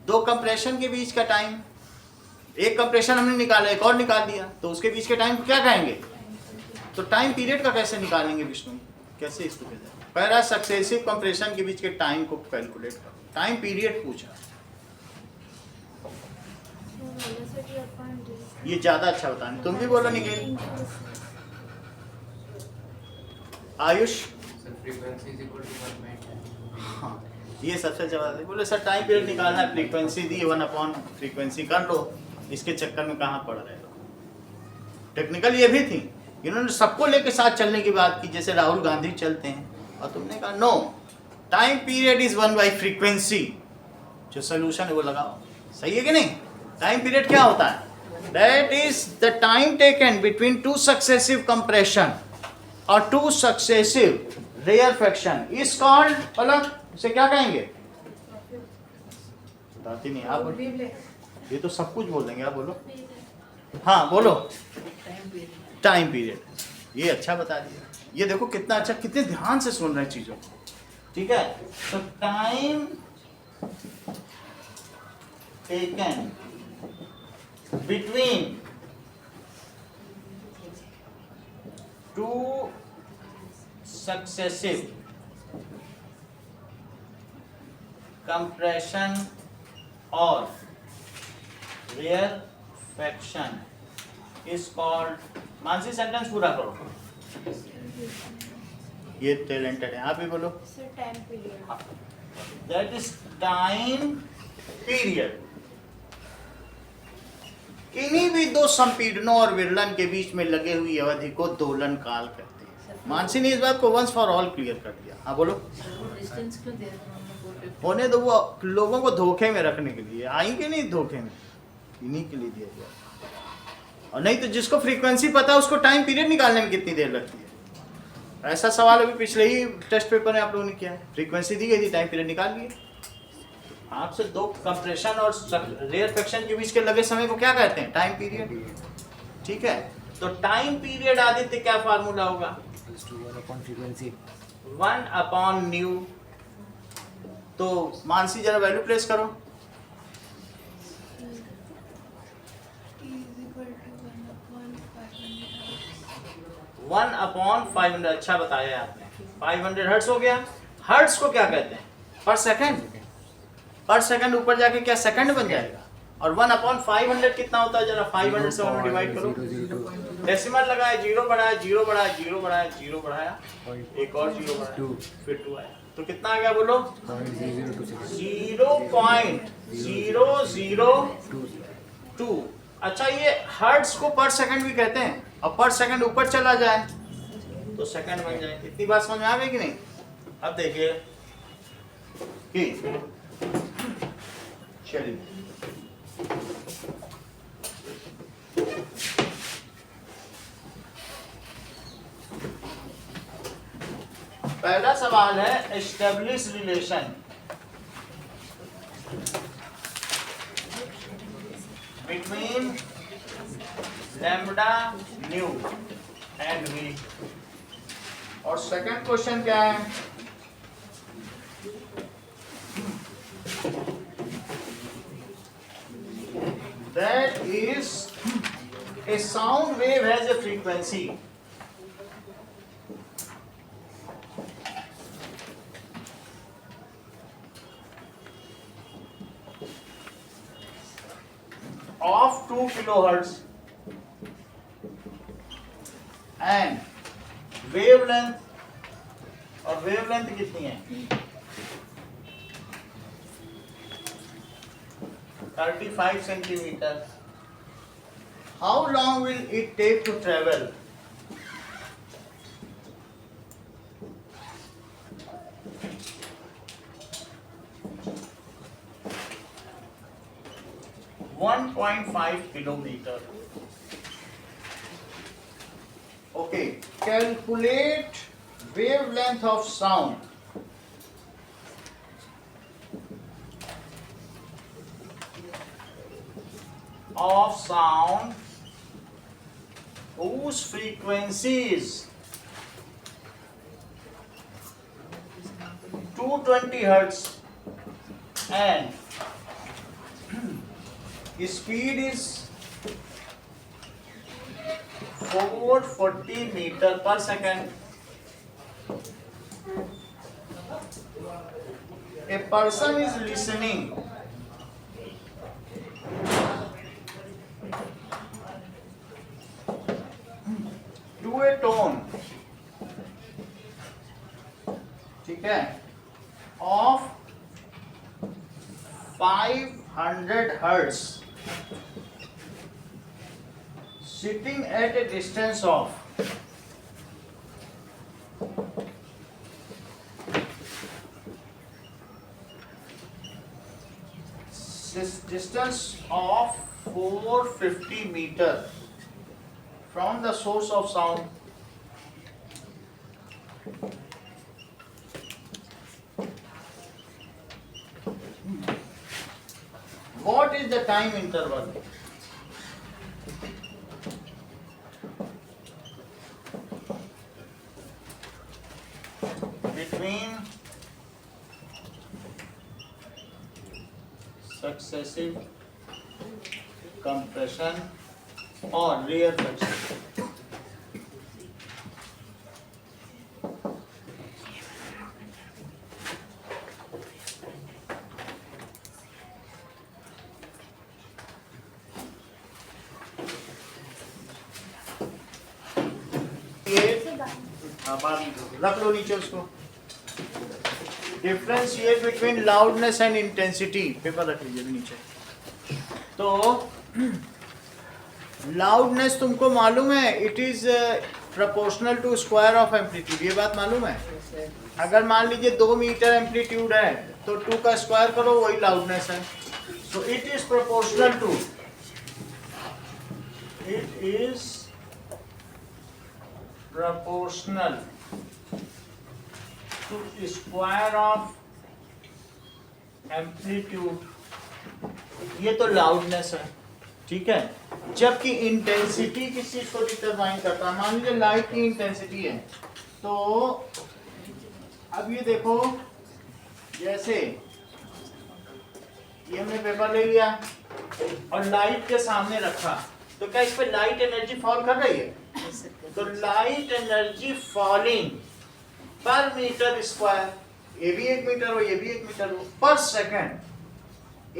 दो कंप्रेशन के बीच का टाइम, एक कंप्रेशन हमने निकाला, एक और निकाल दिया, तो उसके बीच के टाइम को क्या कहेंगे? तो टाइम पीरियड का कैसे निकालेंगे विष्णु? कैसे इसको कहते हैं? कह रहा है सक्सेसिव कंप्रेशन के बीच के टाइम को कैलकुलेट करो, टाइम पीरियड पूछा। ये ज्यादा अच्छा बताने, तुम भी बोलो निखिल। आयुष, हाँ, ये सबसे जवाब बोले सर टाइम पीरियड निकालना है, फ्रीक्वेंसी दी 1 फ्रीक्वेंसी कर लो, इसके चक्कर में कहाँ पड़ रहे हो? टेक्निकल ये भी थी, इन्होंने सबको लेके साथ चलने की बात की, जैसे राहुल गांधी चलते हैं, और तुमने कहा नो, टाइम पीरियड इज 1/फ्रीक्वेंसी। जो सोल्यूशन है वो लगाओ, सही है कि नहीं? टाइम पीरियड क्या होता है? That is the time taken between 2 successive compression और 2 सक्सेसिव रेयरफेक्शन इज कॉल्ड, मतलब इसे क्या कहेंगे? बताती नहीं आप, ये तो सब कुछ बोल देंगे, आप बोलो। हाँ बोलो, टाइम पीरियड। ये अच्छा बता दिया, ये देखो कितना अच्छा, कितने ध्यान से सुन रहे हैं चीजों को, ठीक है। तो time taken between 2 successive compression और rarefaction is called, Mansi sentence पूरा करो, ये टैलेंटेड है, आप भी बोलो। Time period, that is time period. किन्हीं भी दो संपीड़नों और विरलन के बीच में लगे हुई अवधि को दोलन काल कहते हैं। मानसी ने इस बात को वंस फॉर ऑल क्लियर कर दिया। हाँ बोलो। डिस्टेंस क्यों दे रहे हैं? होने दो, वो लोगों को धोखे में रखने के लिए, आएंगे नहीं धोखे में, इन्हीं के लिए दिया गया। और नहीं तो जिसको फ्रीक्वेंसी पता है उसको टाइम पीरियड निकालने में कितनी देर लगती है। ऐसा सवाल अभी पिछले ही टेस्ट पेपर में आप लोगों ने किया है, फ्रीक्वेंसी दी गई थी, टाइम पीरियड निकाल लिए। आपसे दो कंप्रेशन और रेयरफेक्शन के बीच के लगे समय को क्या कहते हैं? टाइम पीरियड, ठीक है। तो टाइम पीरियड आदित्य क्या फार्मूला होगा? 1/न्यू। तो मानसी जरा वैल्यू प्लेस करो। 1/500। अच्छा बताया आपने, 500 हर्ट्स हो गया। हर्ट्स को क्या कहते हैं? पर सेकंड। पर सेकंड ऊपर जाके क्या सेकंड बन जाएगा? और 1/500 कितना होता है? जरा 500 से 1 डिवाइड करो। 0.002 डेसिमल लगाया, जीरो बढ़ाया, जीरो बढ़ाया, जीरो बढ़ाया, जीरो बढ़ाया, point एक और जीरो बढ़ाया, 2 फिर 2 आया। तो कितना आ गया बोलो? 0.0026 0.0002। अच्छा, ये हर्ट्स को पर सेकंड भी कहते हैं, और पर सेकंड ऊपर चला जाए तो सेकंड बन जाए। इतनी बात समझ में आ गई कि नहीं? अब देखिए कि चलिए पहला सवाल है establish relation between lambda nu and v. और सेकंड क्वेश्चन क्या है? That is a sound wave has a frequency of 2 kilohertz and wavelength, और wavelength कितनी है? 35 centimeter. How long will it take to travel? .5 kilometer. Okay, calculate wavelength of sound. Of sound whose frequency is 220 hertz and speed is 440 meter per second. A person is listening to a tone, ठीक है, of 500 hertz sitting at a distance of distance of 450 meter from the source of sound. What is the time interval? Between successive compression or rarefaction? रख लो नीचे उसको। Differentiate between loudness and intensity, paper रख लीजिए नीचे। तो loudness तुमको मालूम है, it is proportional to square of amplitude, ये बात मालूम है? अगर मान लीजिए 2 मीटर एम्पलीट्यूड है तो 2 का स्क्वायर करो, वही लाउडनेस है। So it is proportional to, it is proportional to square of amplitude, ये तो लाउडनेस है, ठीक है। जबकि इंटेंसिटी किस चीज को डिटरमाइन करता है? मान लीजिए लाइट की इंटेंसिटी है, तो अब ये देखो, जैसे ये हमने पेपर ले लिया और लाइट के सामने रखा, तो क्या इस पे लाइट एनर्जी फॉल कर रही है? तो लाइट एनर्जी फॉलिंग पर मीटर स्क्वायर, ये भी 1 मीटर हो, ये भी 1 मीटर हो, पर सेकंड,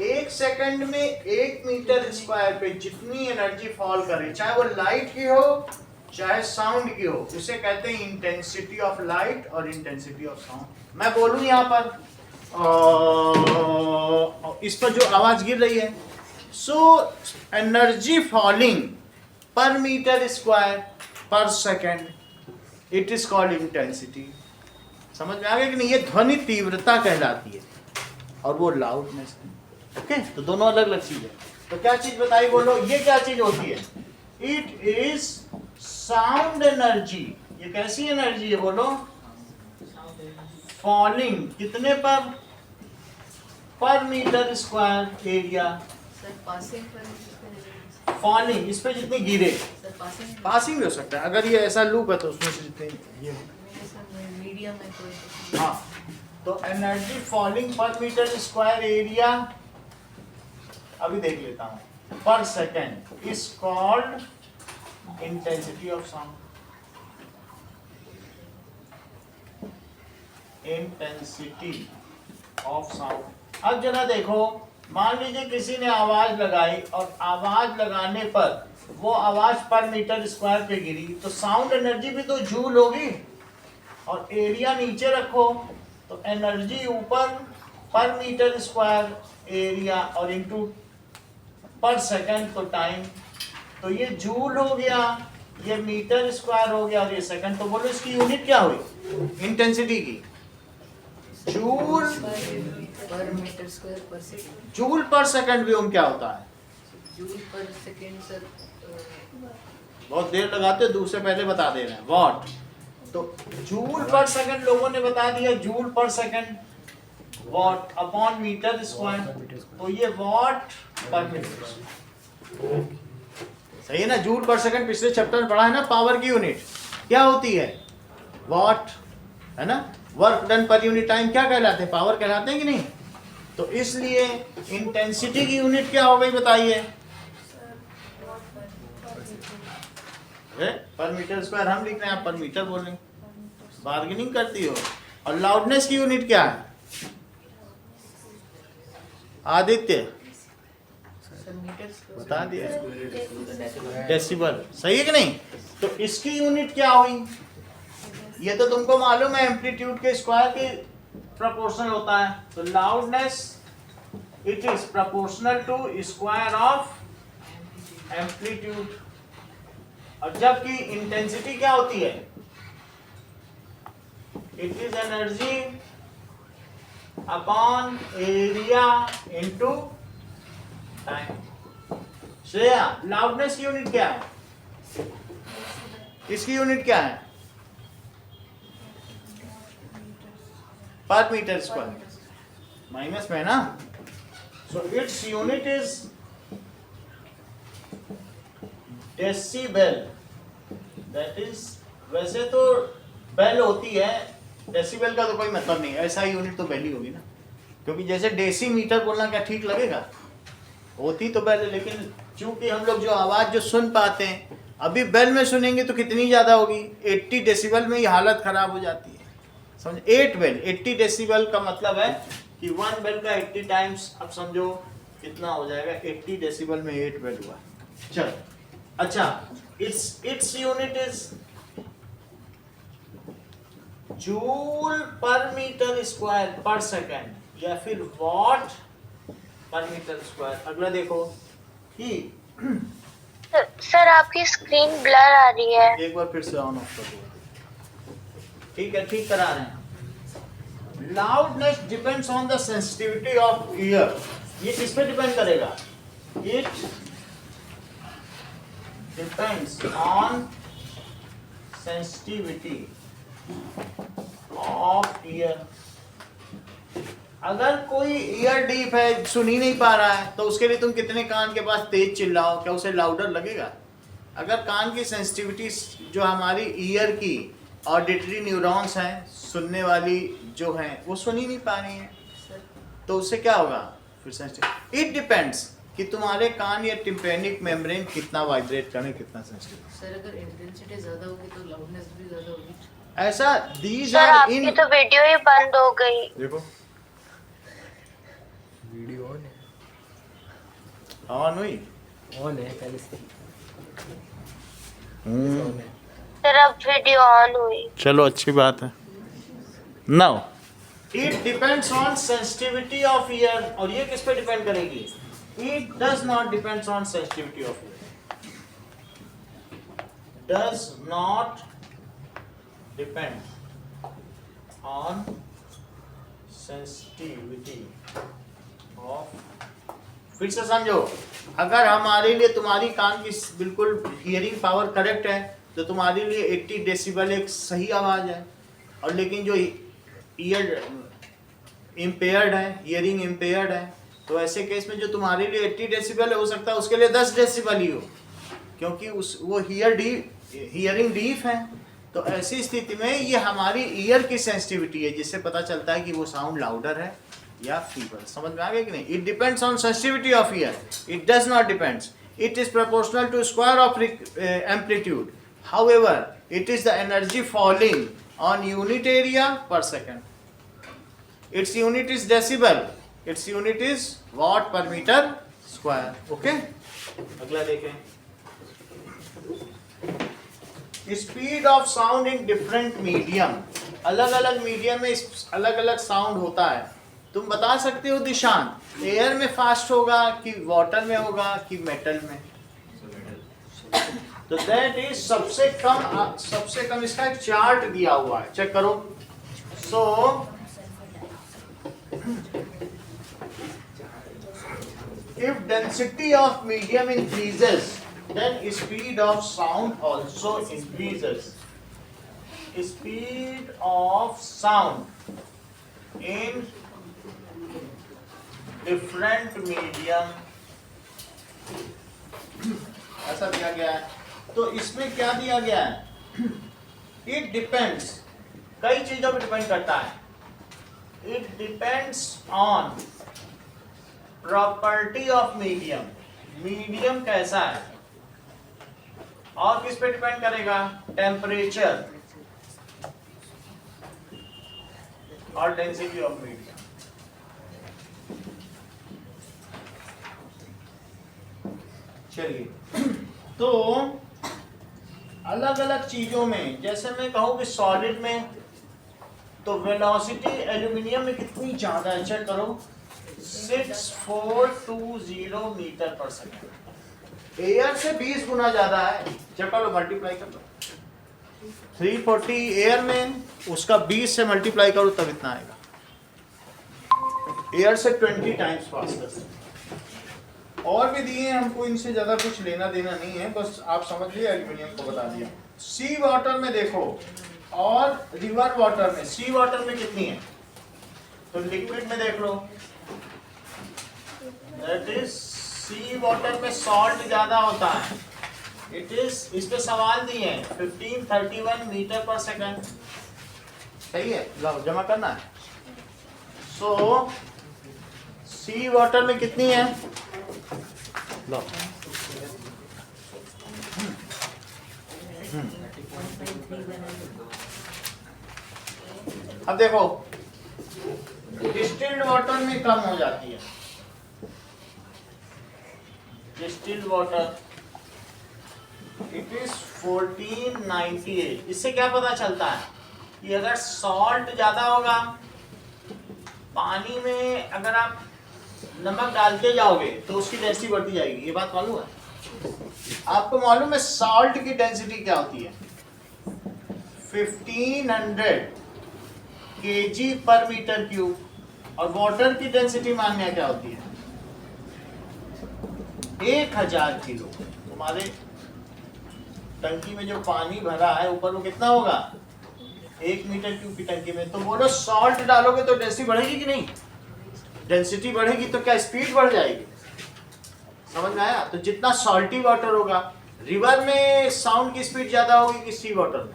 1 सेकंड में 1 मीटर स्क्वायर पे जितनी एनर्जी फॉल करे, चाहे वो लाइट की हो चाहे साउंड की हो, उसे कहते हैं इंटेंसिटी ऑफ लाइट और इंटेंसिटी ऑफ साउंड। मैं बोलूं यहाँ पर इस पर जो आवाज गिर रही है, सो एनर्जी फॉलिंग पर metre square per second, it is called intensity. समझ में आ गया कि नहीं? ये ध्वनि तीव्रता कहलाती है और वो लाउडनेस है। ओके, तो दोनों अलग अलग चीज है। तो क्या चीज बताई बोलो, ये क्या चीज होती है? It is sound energy. ये कैसी एनर्जी है बोलो? फॉलिंग कितने पर metre square area, sir passing पर फॉलिंग इस पे जितनी गिरे, सर पासिंग पासिंग भी हो सकता है। अगर ये ऐसा लूप है तो उसमें से जितने ये, मीडियम में कोई हाँ, तो एनर्जी फॉलिंग पर मीटर स्क्वायर एरिया, अभी देख लेता हूं, पर second is called intensity of sound. Intensity of sound. अब जरा देखो, मान लीजिए किसी ने आवाज लगाई और आवाज लगाने पर वो आवाज पर मीटर स्क्वायर पे गिरी, तो साउंड एनर्जी भी तो जूल होगी, और एरिया नीचे रखो तो एनर्जी ऊपर पर मीटर स्क्वायर एरिया और इनटू पर सेकंड तो टाइम, तो ये जूल हो गया, ये मीटर स्क्वायर हो गया और ये सेकंड। तो बोलो इसकी यूनिट क्या हुई इंटेंसिटी की? Joule per metre square per second, joule per second भी क्या होता है? जूल पर सेकंड सर बहुत देर लगाते हो, दूसरे पहले बता दे रहे हैं वॉट। तो जूल पर सेकंड लोगों ने बता दिया, joule per second watt upon metre square, तो ये वॉट पर मीटर, सही है ना? जूल पर सेकंड पिछले चैप्टर में पढ़ा है ना, पावर की यूनिट क्या होती है? वॉट, है ना? Work done per unit time क्या कहलाते हैं? पावर कहलाते हैं कि नहीं? तो इसलिए इंटेंसिटी की यूनिट क्या हो गई बताइए? पर मीटर स्क्वायर हम लिख रहे हैं, आप पर मीटर बोल रहे हैं, बार्गेनिंग करती हो। और लाउडनेस की यूनिट क्या है आदित्य? सर मीटर स्क्वायर बता दिया, डेसिबल, सही है कि नहीं? तो इसकी यूनिट क्या हुई? ये तो तुमको मालूम है, एम्पलीट्यूड के स्क्वायर के प्रोपोर्शनल होता है। तो loudness it is proportional to square of amplitude. और जबकि इंटेंसिटी क्या होती है? It is energy upon area into time. Shreya, loudness की यूनिट क्या है? इसकी यूनिट क्या है? पर मीटर स्क्वायर, माइनस में ना। So it's unit is decibel. That is, वैसे तो बेल होती है, डेसिबल का तो कोई मतलब नहीं है, ऐसा यूनिट तो बेल ही होगी ना, क्योंकि जैसे डेसीमीटर बोलना क्या ठीक लगेगा? होती तो बेल है, लेकिन चूंकि हम लोग जो आवाज जो सुन पाते हैं, अभी बेल में सुनेंगे तो कितनी ज्यादा होगी? 80 डेसिबल में ही हालत खराब हो जाती है। समझ, 8 बेल, 80 डेसिबल का मतलब है कि 1 बेल का 80 टाइम्स, अब समझो कितना हो जाएगा? 80 डेसिबल में 8 बेल हुआ। चलो, अच्छा, it's unit is joule per metre square per second, या फिर वॉट पर मीटर स्क्वायर। अगला देखो कि सर आपकी स्क्रीन ब्लर आ रही है। एक बार फिर से ऑन ऑफ कर दो। ठीक है, ठीक करा रहे हैं। Loudness depends on the sensitivity of year. ये किस पे डिपेंड करेगा? It depends on sensitivity of year. अगर कोई ईयर डीप है, सुन ही नहीं पा रहा है, तो उसके लिए तुम कितने कान के पास तेज चिल्लाओ, क्या उसे लाउडर लगेगा? अगर कान की सेंसिटिविटी जो हमारी ईयर की ऑडिटरी न्यूरॉन्स हैं, सुनने वाली जो हैं, वो सुन ही नहीं पा रही हैं, तो उससे क्या होगा? फिर सेंसिटिव। इट डिपेंड्स, कि तुम्हारे कान या टिम्पेनिक मेम्ब्रेन कितना वाइब्रेट करें, कितना सेंसिटिव। सर अगर इंटेंसिटी ज्यादा होगी तो लाउडनेस भी ज्यादा होगी। ऐसा दीज सर आर आपकी इन, तो वीडियो ही बंद हो गई। देखो वीडियो ऑन है, ऑन हुई। ऑन है पहले से हम्म, ऑन है। सर अब वीडियो ऑन हुई। चलो अच्छी बात है। Now it depends on sensitivity of year, और ये किस पे डिपेंड करेगी? It does not depends on sensitivity of year, does not depend on sensitivity of. फिर से समझो, अगर हमारे लिए तुम्हारी कान की बिल्कुल हियरिंग पावर करेक्ट है तो तुम्हारे लिए 80 डेसिबल एक सही आवाज है, और लेकिन जो ईयर इम्पेयर्ड है, हियरिंग इम्पेयर्ड है, तो ऐसे केस में जो तुम्हारे लिए 80 डेसिबल है हो सकता है उसके लिए 10 डेसिबल ही हो, क्योंकि वो हियरिंग डीफ है। तो ऐसी स्थिति में ये हमारी ईयर की सेंसिटिविटी है जिससे पता चलता है कि वो साउंड लाउडर है या फीबल। समझ में आ गया कि नहीं? It depends on sensitivity of ear, it does not depends, it is proportional to square of amplitude, however it is the energy falling on unit area per second. Its unit is decibel, its unit is watt per meter square. Okay, अगला देखें। Speed of sound in different medium, अलग अलग medium में अलग अलग sound होता है। तुम बता सकते हो दिशांत, एयर में फास्ट होगा कि वाटर में होगा कि मेटल में? तो दैट इज सबसे कम इसका एक चार्ट दिया हुआ है, चेक करो। So if density of medium increases then speed of sound also increases. Speed of sound in different medium ऐसा दिया गया है। तो इसमें क्या दिया गया है? इट डिपेंड्स, कई चीजों पर डिपेंड करता है। It depends on property of medium, medium कैसा है, और किस पे डिपेंड करेगा? टेम्परेचर और डेंसिटी ऑफ मीडियम। चलिए, तो अलग अलग चीजों में, जैसे मैं कहूं कि सॉलिड में तो वेलोसिटी एल्यूमिनियम में कितनी ज्यादा है, चेक करो, 6420 मीटर पर सेकेंड। एयर से 20 गुना ज्यादा है, चेक करो, मल्टीप्लाई कर लो। 340 एयर में, उसका 20 से मल्टीप्लाई करो तब इतना आएगा। एयर से 20 टाइम्स फास्टर। और भी दिए हैं हमको, इनसे ज्यादा कुछ लेना देना नहीं है, बस आप समझ लिए, एल्यूमिनियम को बता दिया। सी वाटर में देखो और रिवर वाटर में, सी वाटर में कितनी है, तो लिक्विड में देख लो, दैट इज सी वाटर में सॉल्ट ज्यादा होता है। इट इज, इस पे सवाल दिए हैं 1531 मीटर पर सेकंड, सही है, लो जमा करना है। सो सी वाटर में कितनी है, लो अब देखो, डिस्टिल्ड वाटर में कम हो जाती है। Distilled water it is 1498। इससे क्या पता चलता है कि अगर सॉल्ट ज्यादा होगा, पानी में अगर आप नमक डालते जाओगे तो उसकी डेंसिटी बढ़ती जाएगी। ये बात मालूम है आपको? मालूम है सॉल्ट की डेंसिटी क्या होती है? 1500 kg पर मीटर क्यूब, और वाटर की डेंसिटी मानने क्या होती है? 1000 किलो। तुम्हारे टंकी में जो पानी भरा है ऊपर, वो कितना होगा? 1 मीटर क्यूब की टंकी में। तो बोलो सॉल्ट डालोगे तो डेंसिटी बढ़ेगी कि नहीं? डेंसिटी बढ़ेगी तो क्या स्पीड बढ़ जाएगी? समझ में आया? तो जितना सॉल्टी वाटर होगा, रिवर में साउंड की स्पीड ज्यादा होगी कि सी वाटर में?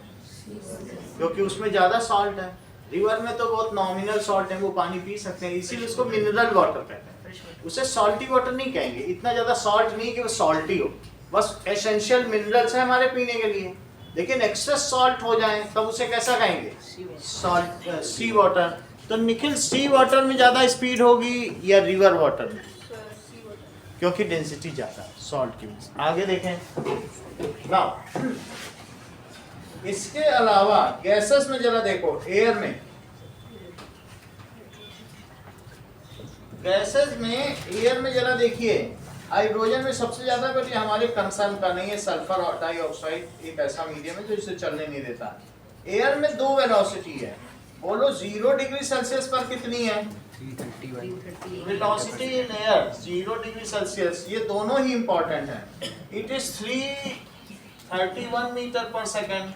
क्योंकि उसमें ज्यादा सॉल्ट है। रिवर में तो बहुत नॉमिनल सॉल्ट है, वो पानी पी सकते हैं, इसीलिए उसको मिनरल वाटर कहते हैं। Fresh water. उसे सॉल्टी वाटर नहीं कहेंगे, इतना ज्यादा सॉल्ट नहीं कि वो सॉल्टी हो, बस एसेंशियल मिनरल्स है हमारे पीने के लिए। लेकिन एक्सेस सॉल्ट हो जाए तब उसे कैसा कहेंगे? सॉल्ट, सी वाटर। तो निखिल सी वाटर में ज्यादा स्पीड होगी या रिवर वाटर में? क्योंकि डेंसिटी ज्यादा है सॉल्ट की वजह से। आगे देखें नाउ, इसके अलावा गैसेस में जरा देखो, एयर में, गैसेस में, एयर में जरा देखिए, हाइड्रोजन में सबसे ज्यादा, बट ये हमारे कंसर्न का नहीं है। सल्फर और डाइऑक्साइड एक ऐसा मीडियम है जो इसे चलने नहीं देता। एयर में दो वेलोसिटी है, बोलो 0 डिग्री सेल्सियस पर कितनी है? 331 velocity in air 0 degree Celsius, ये दोनों ही इंपॉर्टेंट है। इट इज 331 मीटर पर second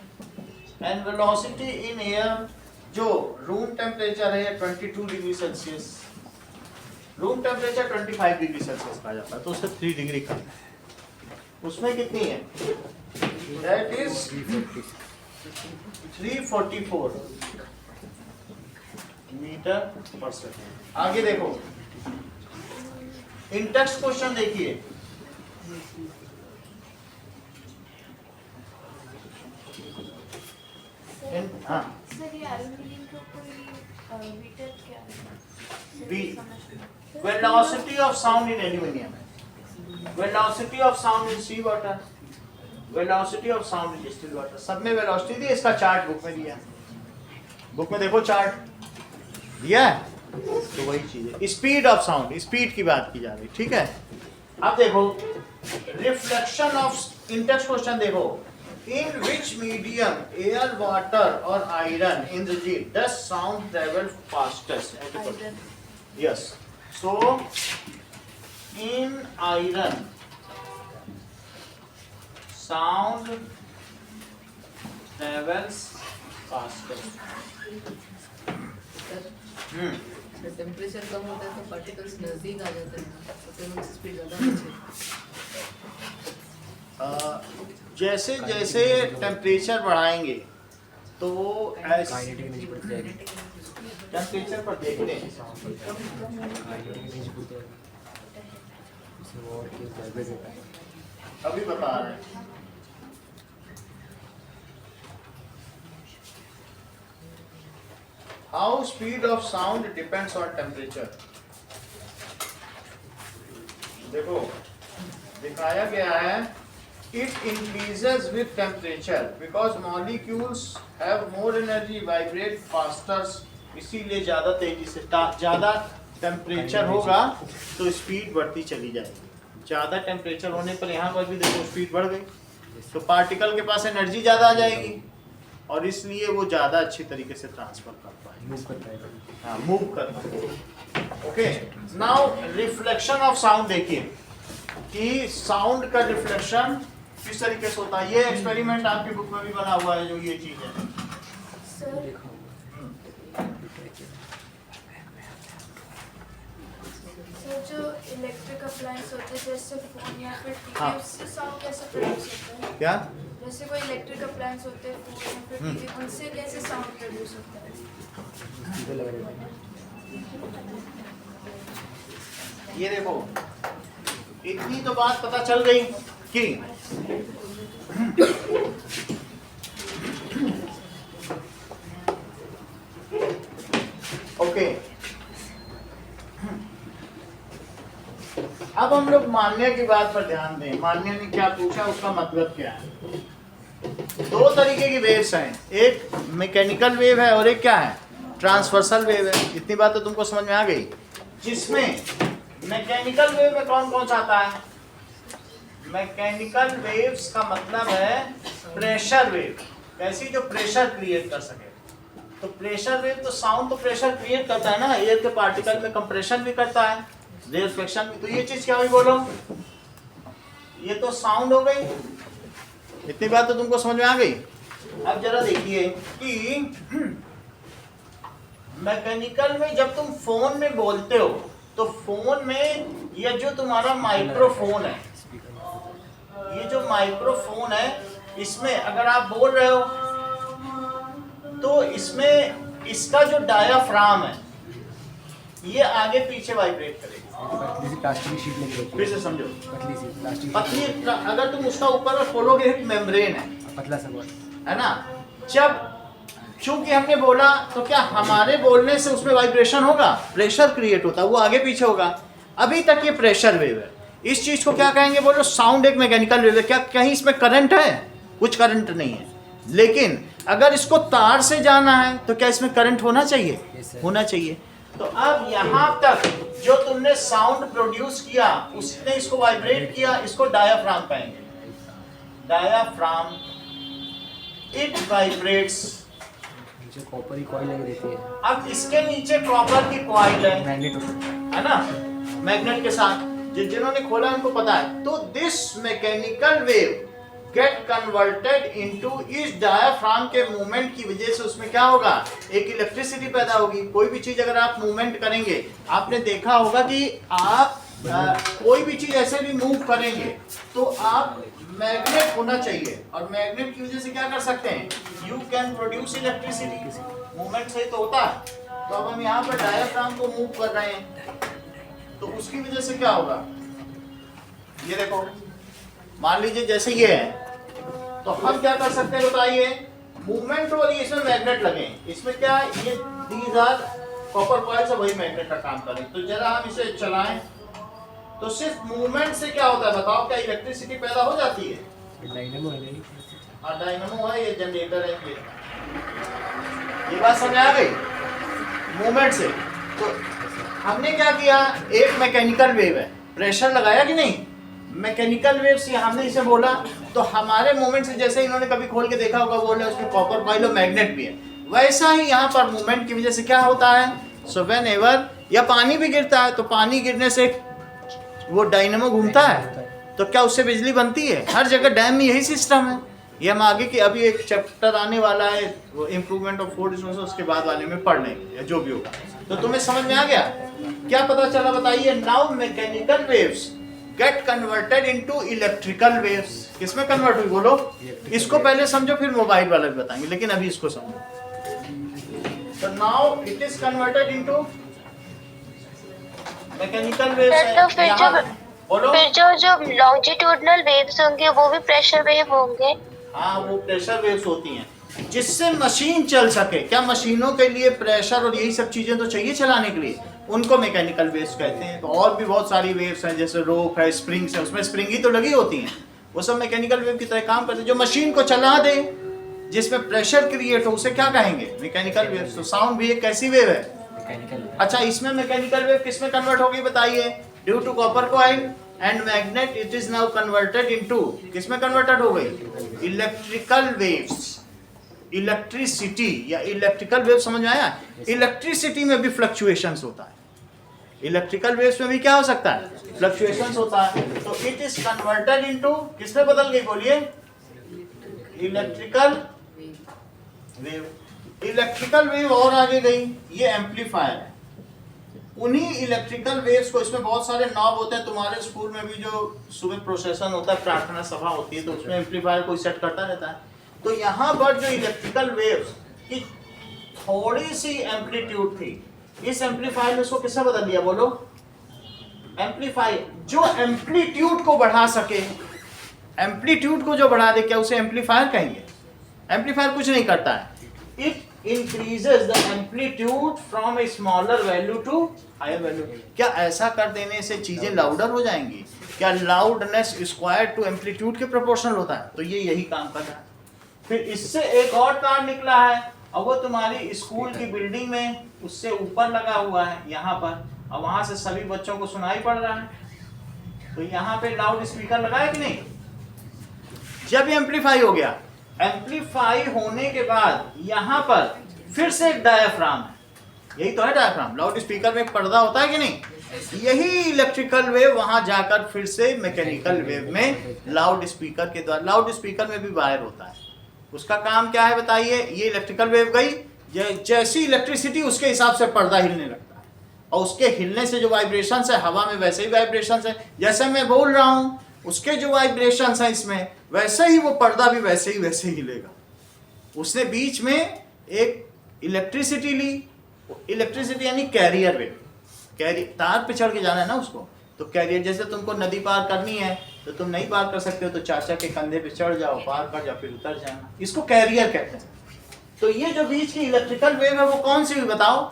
and velocity in air जो रूम टेम्परेचर है 22 degree Celsius, room temperature 25 degree Celsius कहा जाता है, तो उससे 3 डिग्री कम है। उसमें कितनी है? दैट इज 344 मीटर पर सेकंड। आगे देखो, इन टेक्स्ट क्वेश्चन देखिए, हाँ सर ये एल्यूमिनियम के ऊपर ये मीटर क्या है? B velocity of sound in aluminium, velocity of sound in sea water, velocity of sound in distilled water, सब में वेलोसिटी दी। इसका चार्ट बुक में दिया, बुक में देखो चार्ट दिया है, तो वही चीज है। स्पीड ऑफ साउंड, स्पीड की बात की जा रही, ठीक है। अब देखो रिफ्लेक्शन ऑफ, इंटेक्स्ट क्वेश्चन देखो, in which medium air, water और iron Indrajit does sound travel fastest? Yes, so in iron sound travels fastest. Temperature कम होता है तो पार्टिकल्स नजदीक आ जाते हैं, तो फिर उनकी स्पीड ज़्यादा होती है। जैसे जैसे टेम्परेचर बढ़ाएंगे तो काइनेटिक एनर्जी बढ़ती जाएगी, टेम्परेचर पर देखते हैं। काइनेटिक एनर्जी बढ़ती जाएगी, इससे वो और क्या वाइब्रेट होता है। अभी बता रहे हैं। How speed of sound depends on temperature. देखो दिखाया गया है, it increases with temperature because molecules have more energy, vibrate faster. इसीलिए ज्यादा तेजी से, ज्यादा टेम्परेचर होगा तो स्पीड बढ़ती चली जाएगी। ज्यादा टेम्परेचर होने पर यहाँ पर भी देखो स्पीड बढ़ गई, तो पार्टिकल के पास एनर्जी ज्यादा आ जाएगी और इसलिए वो ज्यादा अच्छी तरीके से ट्रांसफर कर पाएंगे, मूव करता है। हाँ मूव करता है। Okay, now reflection of sound देखिए कि साउंड का रिफ्लेक्शन किस तरीके से होता है। ये एक्सपेरिमेंट आपकी बुक में भी बना हुआ है, जो ये चीज है। सर सर जो इलेक्ट्रिक अप्लायंस होते हैं जैसे फोन या फिर टीवी, हाँ। उससे साउंड कैसे प्रोड्यूस होता है? क्या? जैसे कोई इलेक्ट्रिक अप्लायंस होते हैं फोन या फिर टीवी, उनसे कैसे साउंड प्रोड्यूस होता है? स्पीकर लगा रहता है। ये देखो, इतनी तो बात पता चल गई कि ओके, अब हम लोग मान्य की बात पर ध्यान दें। मान्य ने क्या पूछा, उसका मतलब क्या है। दो तरीके की वेव्स हैं, एक मैकेनिकल वेव है और एक क्या है, ट्रांसवर्सल वेव है। इतनी बात तो तुमको समझ में आ गई। जिसमें मैकेनिकल वेव में कौन कौन सा आता है? मैकेनिकल वेव्स का मतलब है प्रेशर वेव, ऐसी जो प्रेशर क्रिएट कर सके। तो प्रेशर वेव तो साउंड तो प्रेशर क्रिएट करता है ना, एयर के पार्टिकल में कंप्रेशन भी करता है, रेफ्लेक्शन भी। तो ये चीज क्या हुई बोलो, ये तो साउंड हो गई। इतनी बात तो तुमको समझ में आ गई। अब जरा देखिए कि मैकेनिकल में जब तुम फोन में बोलते हो तो फोन में ये जो तुम्हारा माइक्रोफोन है, ये जो माइक्रोफोन है, इसमें अगर आप बोल रहे हो तो इसमें इसका जो डायाफ्राम है ये आगे पीछे वाइब्रेट करेगा। पतली सी प्लास्टिक की शीट लगी होती फिर है, से समझो, पतली सी प्लास्टिक पतली अगर तुम उसका ऊपर में खोलोगे एक मेम्ब्रेन है पतला सा बहुत। है ना। जब चूंकि हमने बोला तो क्या हमारे बोलने से उसमें वाइब्रेशन होगा, प्रेशर क्रिएट होता है, वो आगे पीछे होगा। अभी तक ये प्रेशर वेव है। इस चीज को क्या कहेंगे बोलो, साउंड एक मैकेनिकल वेव है। क्या कहीं इसमें करंट है? कुछ करंट नहीं है। लेकिन अगर इसको तार से जाना है तो क्या इसमें करंट होना चाहिए? Yes, sir. होना चाहिए। तो अब यहाँ तक जो तुमने साउंड प्रोड्यूस किया उसने इसको वाइब्रेट किया, इसको डायाफ्राम कहेंगे। Diaphragm, it vibrates. नीचे कॉपर की कॉइल लगी रहती है, अब इसके नीचे कॉपर की कॉइल मैग्नेट होता है ना, मैग्नेट के साथ। जिन्होंने खोला उनको पता है। तो this mechanical wave get converted into, इस डायाफ्राम के मूवमेंट की वजह से उसमें क्या होगा, एक इलेक्ट्रिसिटी पैदा होगी। कोई भी चीज अगर आप मूवमेंट करेंगे, आपने देखा होगा कि आप कोई भी चीज ऐसे भी मूव करेंगे तो आप मैग्नेट होना चाहिए, और मैग्नेट की वजह से क्या कर सकते हैं, you can produce electricity. Movement से ही तो होता है। तो अब हम यहाँ पर डायाफ्राम को मूव कर रहे हैं तो उसकी वजह से क्या होगा, ये देखो, मान लीजिए जैसे ये है तो हम क्या कर सकते हैं बताइए, मूवमेंट हो रही है, इसमें मैग्नेट लगे हैं। इसमें क्या है, ये दीज आर कॉपर कॉइल से वही मैग्नेट का काम करें। तो जरा हम इसे चलाएं तो सिर्फ मूवमेंट से क्या होता है बताओ, क्या इलेक्ट्रिसिटी पैदा हो जाती है? डायनेमो है नहीं, हाँ डायनेमो है, ये जनरेटर है। ये बात समझ आ गई, मूवमेंट से। तो हमने क्या किया, एक मैकेनिकल वेव है, प्रेशर लगाया कि नहीं, मैकेनिकल वेव से हमने इसे बोला तो हमारे मूवमेंट से, जैसे इन्होंने कभी खोल के देखा होगा, बोले उसमें कॉपर कॉइल और मैग्नेट भी है, वैसा ही यहाँ पर मूवमेंट की वजह से क्या होता है। सो व्हेन एवर, या पानी भी गिरता है तो पानी गिरने से वो डायनेमो घूमता है, तो क्या उससे बिजली बनती है? हर जगह डैम में यही सिस्टम है। ये हम आगे की अभी एक चैप्टर आने वाला है, वो इम्प्रूवमेंट ऑफ फोर्स रिसोर्सेज, उसके बाद वाले में पढ़ लेंगे या जो भी होगा। तो तुम्हें समझ में आ गया, क्या पता चला बताइए। Now mechanical waves get converted into electrical waves. किसमें कन्वर्ट हुई बोलो? इसको पहले समझो, फिर मोबाइल वाला भी बताएंगे, लेकिन अभी इसको समझो। तो now it is converted into mechanical waves. बोलो। फिर जो लॉन्जिट्यूडनल वेव्स होंगे वो भी प्रेशर वेव होंगे। हाँ, वो प्रेशर वेव्स होती हैं जिससे मशीन चल सके। क्या मशीनों के लिए प्रेशर और यही सब चीजें तो चाहिए चलाने के लिए, उनको मैकेनिकल वेव्स कहते हैं। तो और भी बहुत सारी वेव्स हैं, जैसे रोप है, स्प्रिंग्स है, उसमें स्प्रिंग ही तो लगी होती हैं, वो सब मैकेनिकल वेव की तरह काम करते हैं। जो मशीन को चला दे, जिसमें प्रेशर क्रिएट हो, उसे क्या कहेंगे, मैकेनिकल वेव्स। तो साउंड भी एक कैसी वेव है, मैकेनिकल। अच्छा, इसमें मैकेनिकल वेव किसमें कन्वर्ट होगी बताइए? Due to copper coil and magnet it is now converted into, किसमें कन्वर्टेड हो गई? Electrical waves. इलेक्ट्रिसिटी या इलेक्ट्रिकल वेव, समझ में आया? इलेक्ट्रिसिटी में भी फ्लक्चुएशंस होता है, इलेक्ट्रिकल वेव्स में भी क्या हो सकता है, फ्लक्चुएशंस होता है। तो इट इज कन्वर्टेड इनटू, किसमें बदल गई बोलिए? Electrical wave. इलेक्ट्रिकल वेव और आगे गई, ये एम्पलीफायर है। उन्हीं इलेक्ट्रिकल वेव्स को, इसमें बहुत सारे नॉब होते हैं, तुम्हारे स्कूल में भी जो सुबह प्रोसेशन होता है, प्रार्थना सभा होती है, तो उसमें एम्पलीफायर कोई सेट करता रहता है। तो यहाँ पर जो इलेक्ट्रिकल वेव्स की थोड़ी सी एम्पलीट्यूड थी, इस एम्पलीफायर ने उसको किससे बदल दिया बोलो? एम्पलीफायर जो एम्पलीट्यूड को बढ़ा सके, एम्पलीट्यूड को जो बढ़ा दे, क्या उसे एम्पलीफायर कहेंगे? एम्पलीफायर कुछ नहीं करता है, it increases the amplitude from a smaller value to higher value। क्या ऐसा कर देने से चीजें लाउडर हो जाएंगी? क्या लाउडनेस स्क्वायर टू एम्पलीट्यूड के प्रोपोर्शनल होता है? तो ये यही काम कर रहा है। फिर इससे एक और तार निकला है, और वो तुम्हारी स्कूल की बिल्डिंग में उससे ऊपर लगा हुआ है यहाँ पर, और वहां से सभी बच्चों को सुनाई पड़ रहा है। तो यहाँ पे लाउड स्पीकर लगा है कि नहीं? जब एम्पलीफाई हो गया, एम्पलीफाई होने के बाद यहाँ पर फिर से एक डायाफ्राम है, यही तो है डायाफ्राम। लाउड स्पीकर में एक पर्दा होता है कि नहीं? यही इलेक्ट्रिकल वेव वहां जाकर फिर से मैकेनिकल वेव में लाउड स्पीकर के द्वारा, लाउड स्पीकर में भी वायर होता है, उसका काम क्या है बताइए? ये इलेक्ट्रिकल वेव गई, जैसी इलेक्ट्रिसिटी उसके हिसाब से पर्दा हिलने लगता है, और उसके हिलने से जो वाइब्रेशंस है हवा में, वैसे ही वाइब्रेशंस है। जैसे मैं बोल रहा हूँ, उसके जो वाइब्रेशंस हैं इसमें, वैसे ही वो पर्दा भी वैसे ही हिलेगा। उसने बीच में एक इलेक्ट्रिसिटी ली, इलेक्ट्रिसिटी यानी कैरियर वेव। कैरियर तार पे चढ़ के जाना है ना उसको, तो कैरियर जैसे तुमको नदी पार करनी है तो तुम नहीं पार कर सकते हो तो चाचा के कंधे पे चढ़ जाओ, पार कर जाओ, फिर उतर जाना, इसको कैरियर कहते हैं। तो ये जो बीच की इलेक्ट्रिकल वेव है वो कौन सी हुई बताओ?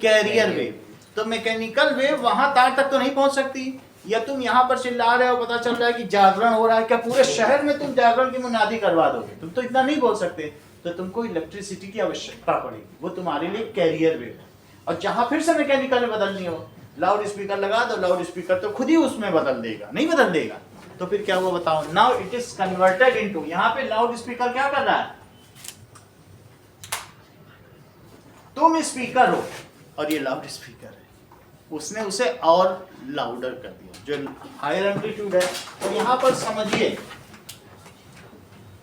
Carrier wave. तो मैकेनिकल वेव वहां तार तक तो नहीं पहुंच सकती, या तुम यहाँ पर चिल्ला रहे हो, पता चल रहा है कि जागरण हो रहा है, क्या पूरे शहर में तुम जागरण की मुनादी करवा दोगे? तुम तो इतना नहीं बोल सकते, तो तुमको इलेक्ट्रिसिटी की आवश्यकता पड़ेगी, वो तुम्हारे लिए कैरियर वेव है। और जहां फिर से मैकेनिकल में बदलनी हो, लाउड स्पीकर लगा दो, लाउड स्पीकर तो खुद ही उसमें बदल देगा, नहीं बदल देगा, तो फिर क्या हुआ बताओ? Now it is converted into, यहाँ पे लाउड स्पीकर क्या कर रहा है? तुम स्पीकर हो और ये लाउड स्पीकर है, उसने उसे और लाउडर कर दिया, जो हायर एम्पलीट्यूड है। तो यहाँ पर समझिए,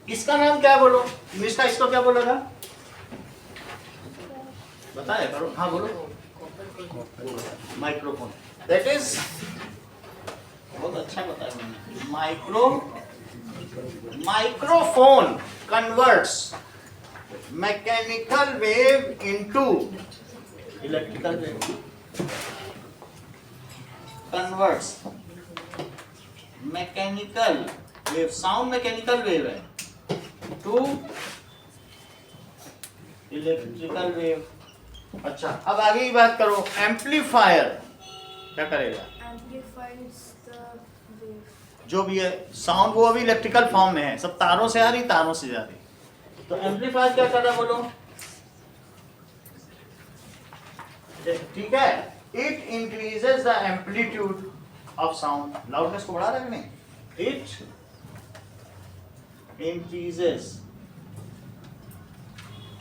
इसका नाम क्या बोलो? मिस्टर इसको क्या बोला था? बताया करो, हाँ बोलो। माइक्रोफोन, दैट इज, बहुत अच्छा बताया मैंने, microphone converts mechanical wave into electrical wave, converts mechanical wave, sound mechanical wave है, टू इलेक्ट्रिकल वेव। अच्छा, अब आगे की बात करो, एम्पलीफायर क्या करेगा? amplifies the wave. जो भी है साउंड वो अभी इलेक्ट्रिकल फॉर्म में है, सब तारों से आ रही, तारों से जा रही, तो एम्पलीफायर क्या कर रहा है बोलो? ठीक है, it increases the amplitude of sound, loudness को बढ़ा रहा है कि नहीं? It increases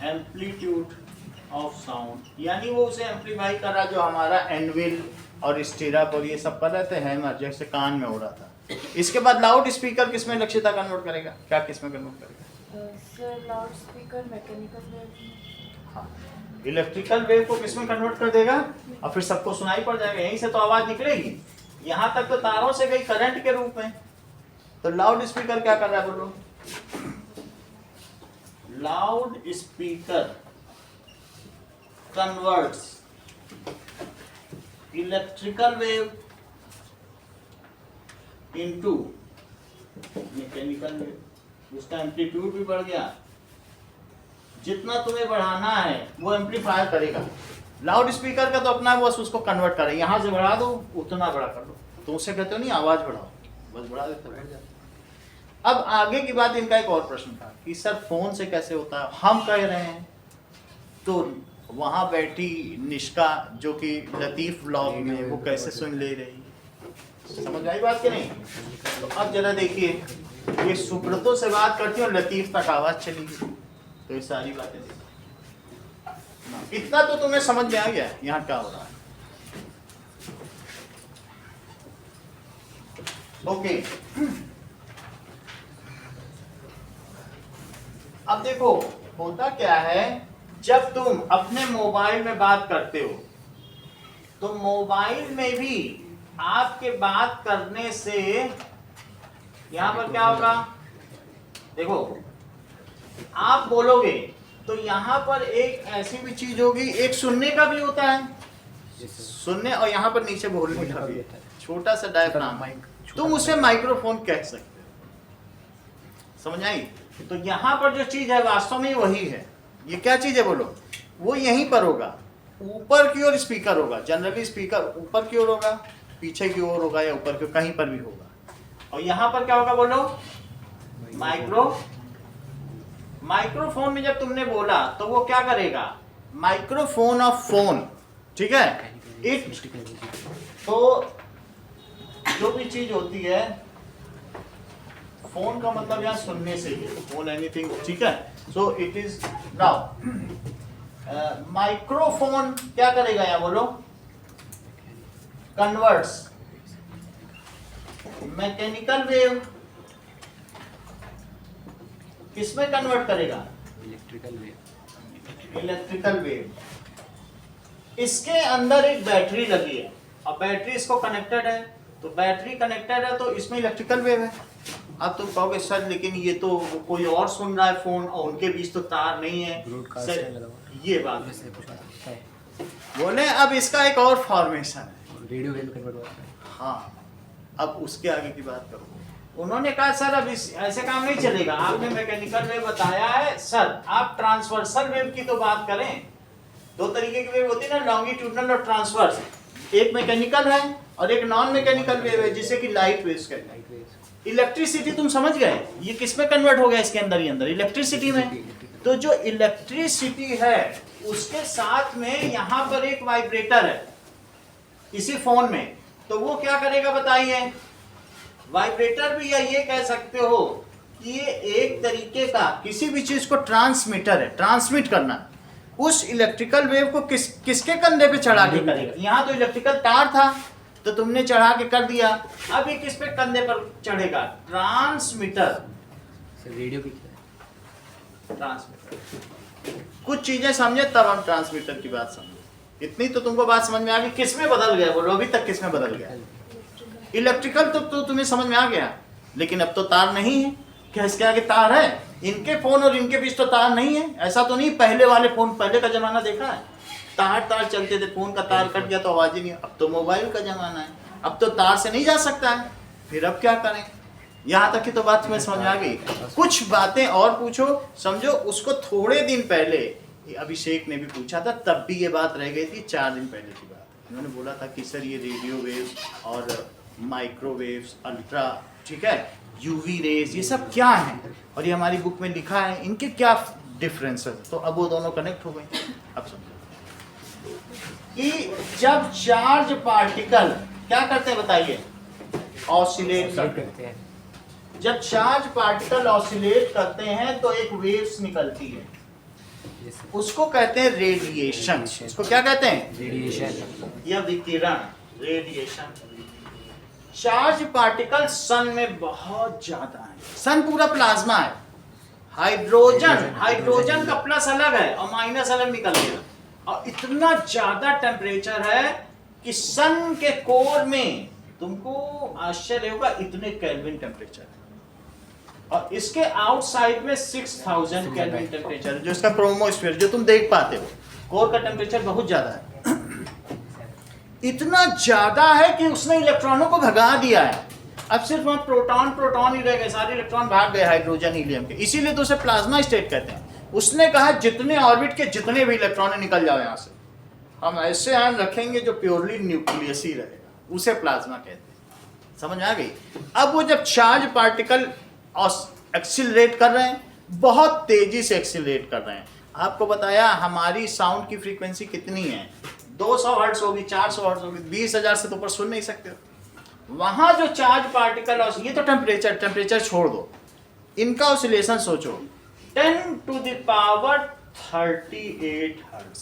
amplitude of sound, यानी वो उसे एम्पलीफाई कर रहा, जो हमारा एनविल और स्टीरअप और ये सब कर रहे थे हैमर, जैसे कान में हो रहा था। इसके बाद लाउड स्पीकर किसमें लक्षिता कन्वर्ट करेगा? क्या किसमें कन्वर्ट करेगा? Sir loud speaker mechanical wave. हाँ, इलेक्ट्रिकल वेव को किसमें कन्वर्ट कर देगा? और फिर सबको सुनाई पड़ जाएगा, यहीं से तो आवाज निकलेगी, यहाँ तक तो तारों से गई करंट के रूप में। तो लाउड स्पीकर क्या कर रहा है बोलो? Loud speaker converts electrical wave into mechanical wave, उसका एम्पलीट्यूड भी बढ़ गया, जितना तुम्हें बढ़ाना है वो एम्पलीफायर करेगा। लाउड स्पीकर का तो अपना बस उसको कन्वर्ट करे, यहाँ से बढ़ा दो उतना बड़ा कर दो, तो उससे कहते हो नहीं आवाज बढ़ाओ, बस बढ़ा देते बढ़ जाता। अब आगे की बात, इनका एक और प्रश्न था कि सर फोन से कैसे होता है? हम कह रहे हैं, तो वहां बैठी निष्का जो कि लतीफ ब्लॉग में, वो कैसे सुन ले रही? समझ आई बात कि नहीं? तो अब जरा देखिए, ये सुब्रतो से बात करती और लतीफ तक आवाज चली गई, तो ये सारी बातें इतना तो तुम्हें समझ में आ गया यहाँ क्या हो रहा है। ओके, अब देखो होता क्या है, जब तुम अपने मोबाइल में बात करते हो तो मोबाइल में भी आपके बात करने से यहां पर क्या होगा? देखो, आप बोलोगे तो यहां पर एक ऐसी भी चीज होगी, एक सुनने का भी होता है, सुनने, और यहां पर नीचे बोलने का भी, छोटा सा डायफ्राम, तुम उसे माइक्रोफोन कह सकते हो। समझ आई? तो यहां पर जो चीज है वास्तव में वही है। ये क्या चीज है बोलो? वो यहीं पर होगा, ऊपर की ओर स्पीकर होगा, जनरली स्पीकर ऊपर की ओर होगा, पीछे की ओर होगा, या ऊपर की ओर, कहीं पर भी होगा। और यहां पर क्या होगा बोलो? माइक्रोफोन में जब तुमने बोला तो वो क्या करेगा? माइक्रोफोन ऑफ फोन, ठीक है, इट, तो जो भी चीज होती है, फोन का मतलब यहाँ सुनने से ही, फोन एनीथिंग, ठीक है। So it is now microphone क्या करेगा यहाँ बोलो? कन्वर्ट्स मैकेनिकल वेव किसमें कन्वर्ट करेगा? Electrical wave. इसके अंदर एक बैटरी लगी है, और बैटरी इसको कनेक्टेड है, तो बैटरी कनेक्टेड है तो इसमें इलेक्ट्रिकल वेव है। अब तुम कहोगे सर लेकिन ये तो कोई और सुन रहा है फोन, और उनके बीच तो तार नहीं है सर, ये बात बोले। अब इसका एक और फॉर्मेशन है, रेडियो वेव कन्वर्ट होता है। हाँ, अब उसके आगे की बात करो। उन्होंने कहा सर अब ऐसे काम नहीं चलेगा, आपने मैकेनिकल वेव बताया है सर, आप ट्रांसवर्सल वेव की तो बात करें। दो तरीके की वेव होती है ना, लॉन्गिट्यूडनल और ट्रांसवर्स। एक मैकेनिकल है और एक नॉन मैकेनिकल वेव है, जिसे कि लाइट वेव्स कहते हैं। Light waves. इलेक्ट्रिसिटी तुम समझ गए, ये किस में कन्वर्ट हो गया, इसके अंदर ही अंदर इलेक्ट्रिसिटी में। तो जो इलेक्ट्रिसिटी है उसके साथ में यहाँ पर एक वाइब्रेटर है इसी फोन में, तो वो क्या करेगा बताइए। वाइब्रेटर भी, या ये कह सकते हो कि ये एक तरीके का किसी भी चीज को ट्रांसमीटर है, ट्रांसमिट करना। उस इलेक्ट्रिकल वेव को किसके कंधे पे चढ़ा के करेगा। यहाँ तो इलेक्ट्रिकल तार था तो तुमने चढ़ा के कर दिया, अब ये किस पे कंधे पर चढ़ेगा, ट्रांसमीटर। सर रेडियो भी क्या है? ट्रांसमीटर। कुछ चीजें समझे तब हम ट्रांसमीटर की बात समझे। इतनी तो तुमको बात समझ में आ गई। किस में बदल गया बोलो, अभी तक किस में बदल गया। इलेक्ट्रिकल तो तुम्हें समझ में आ गया, लेकिन अब तो तार नहीं है। क्या इसके आगे तार है? इनके फोन और इनके बीच तो तार नहीं है। ऐसा तो नहीं पहले वाले फोन, पहले का जमाना देखा है, तार चलते थे, फोन का तार कट गया तो आवाज ही नहीं। अब तो मोबाइल का जमाना है, अब तो तार से नहीं जा सकता है, फिर अब क्या करें। यहाँ तक की तो बात तुम्हें समझ में आ गई। कुछ बातें और पूछो, समझो। उसको थोड़े दिन पहले अभिषेक ने भी पूछा था, तब भी ये बात रह गई थी, 4 दिन पहले की बात। उन्होंने बोला था कि सर ये रेडियो वेव्स और माइक्रोवेव्स, अल्ट्रा, ठीक है, यूवी रेज, ये सब क्या है, और ये हमारी बुक में लिखा है, इनके क्या डिफरेंस है। तो अब वो दोनों कनेक्ट हो गए। अब समझो कि जब चार्ज पार्टिकल क्या करते हैं बताइए, ऑसिलेट करते हैं। जब चार्ज पार्टिकल ऑसिलेट करते हैं तो एक वेव्स निकलती है, उसको कहते हैं रेडिएशन। इसको क्या कहते हैं? रेडिएशन या विकिरण, रेडिएशन। चार्ज पार्टिकल सन में बहुत ज्यादा है। सन पूरा प्लाज्मा है। हाइड्रोजन का प्लस अलग है और माइनस अलग निकल गया, और इतना ज्यादा टेम्परेचर है कि सन के कोर में तुमको आश्चर्य होगा, इतने केल्विन टेम्परेचर है, और इसके आउटसाइड में 6000 केल्विन टेम्परेचर है, जो इसका क्रोमोस्फीयर जो तुम देख पाते हो। कोर का टेम्परेचर बहुत ज्यादा है। इतना ज्यादा है कि उसने इलेक्ट्रॉनों को भगा दिया है। अब सिर्फ वहां प्रोटॉन ही रह गए, सारे इलेक्ट्रॉन भाग गए हाइड्रोजन हीलियम के, इसीलिए तो उसे प्लाज्मा स्टेट कहते हैं। उसने कहा जितने ऑर्बिट के जितने भी इलेक्ट्रॉन निकल जाओ यहाँ से, हम ऐसे आयन रखेंगे जो प्योरली न्यूक्लियस ही रहेगा, उसे प्लाज्मा कहते हैं। समझ में आ गई। अब वो जब चार्ज पार्टिकल एक्सिलरेट कर रहे हैं, बहुत तेजी से एक्सिलरेट कर रहे हैं। आपको बताया हमारी साउंड की फ्रीक्वेंसी कितनी है, 200 हर्ट्ज होगी, 400 हर्ट्ज होगी, 20,000 से तो ऊपर सुन नहीं सकते हो। वहां जो चार्ज पार्टिकल, ये तो टेम्परेचर छोड़ दो, इनका ऑसिलेशन सोचो, 10 टू द पावर 38 हर्ट्ज।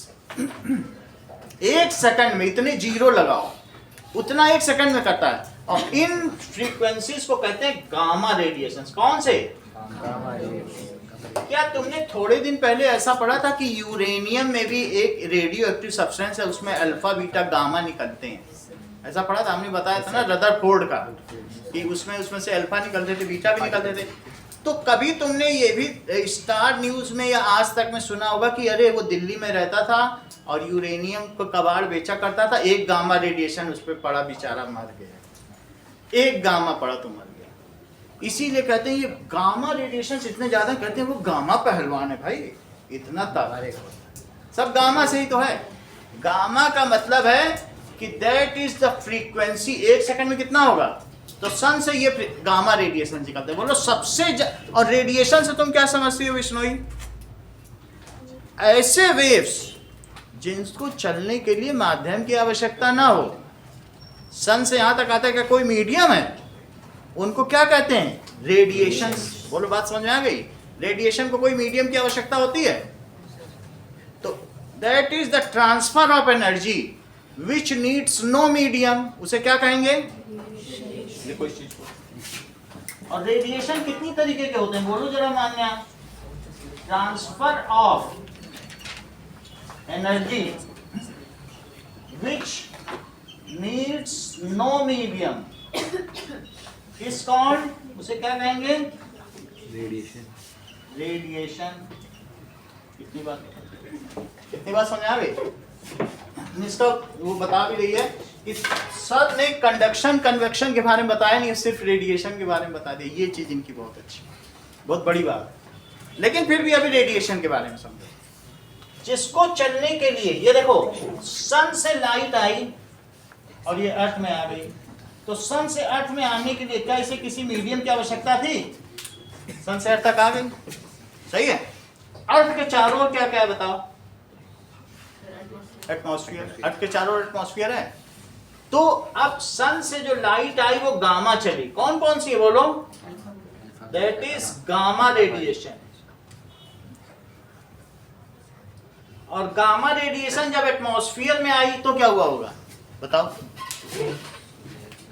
एक सेकंड में इतने जीरो लगाओ, उतना एक सेकंड में करता है। और इन फ्रीक्वेंसीज को कहते हैं गामा रेडिएशन। कौन से? क्या तुमने थोड़े दिन पहले ऐसा पढ़ा था कि यूरेनियम में भी एक रेडियो एक्टिव सब्सटेंस है, उसमें अल्फा बीटा गामा निकलते हैं? ऐसा पढ़ा था, हमने बताया था ना रदरफोर्ड का, कि उसमें से अल्फा निकलते थे, बीटा भी निकलते थे। तो कभी तुमने ये भी स्टार न्यूज में या आज तक में सुना होगा कि अरे वो दिल्ली में रहता था और यूरेनियम को कबाड़ बेचा करता था, एक गामा रेडिएशन उस पर पड़ा, बेचारा मर गया। एक गामा पड़ा तो मर गया। इसीलिए कहते हैं ये गामा रेडिएशन इतने ज्यादा, कहते हैं वो गामा पहलवान है भाई, इतना ताकत सब गामा से ही तो है। गामा का मतलब है कि दैट इज द फ्रीक्वेंसी। एक सेकंड में कितना होगा? तो सन से ये गामा रेडिएशन निकलते हैं। बोलो सबसे और रेडिएशन से तुम क्या समझती हो विष्णोई? ऐसे वेव्स जिनको चलने के लिए माध्यम की आवश्यकता ना हो। सन से यहां तक आता है कि कोई मीडियम है, उनको क्या कहते हैं? रेडिएशन। बोलो बात समझ में आ गई? रेडिएशन को कोई मीडियम की आवश्यकता होती है, तो that is the transfer of energy which needs no medium, उसे क्या कहेंगे? देखो इस चीज को। और रेडिएशन कितनी तरीके के होते हैं बोलो जरा Manya? Transfer of energy which needs no medium is called, उसे क्या कहेंगे? रेडिएशन। कितनी बात समझ आ गई? इसका वो बता भी रही है कि सर ने कंडक्शन कन्वेक्शन के बारे में बताया नहीं, सिर्फ रेडिएशन के बारे में बता दिया। ये चीज इनकी बहुत अच्छी, बहुत बड़ी बात है। लेकिन फिर भी अभी रेडिएशन के बारे में समझो। जिसको चलने के लिए, ये देखो सन से लाइट आई और ये अर्थ में आ गई, तो सन से अर्थ में आने के लिए क्या इसे किसी मीडियम की आवश्यकता थी? सन से अर्थ तक आ गई, सही है। अर्थ के चारों ओर क्या क्या है बताओ? एटमॉस्फेयर। अर्थ के चारों ओर एटमॉस्फेयर है। तो अब सन से जो लाइट आई वो गामा चली, कौन कौन सी है बोलो? That is gamma radiation. और गामा रेडिएशन जब एटमॉस्फेयर में आई तो क्या हुआ होगा बताओ?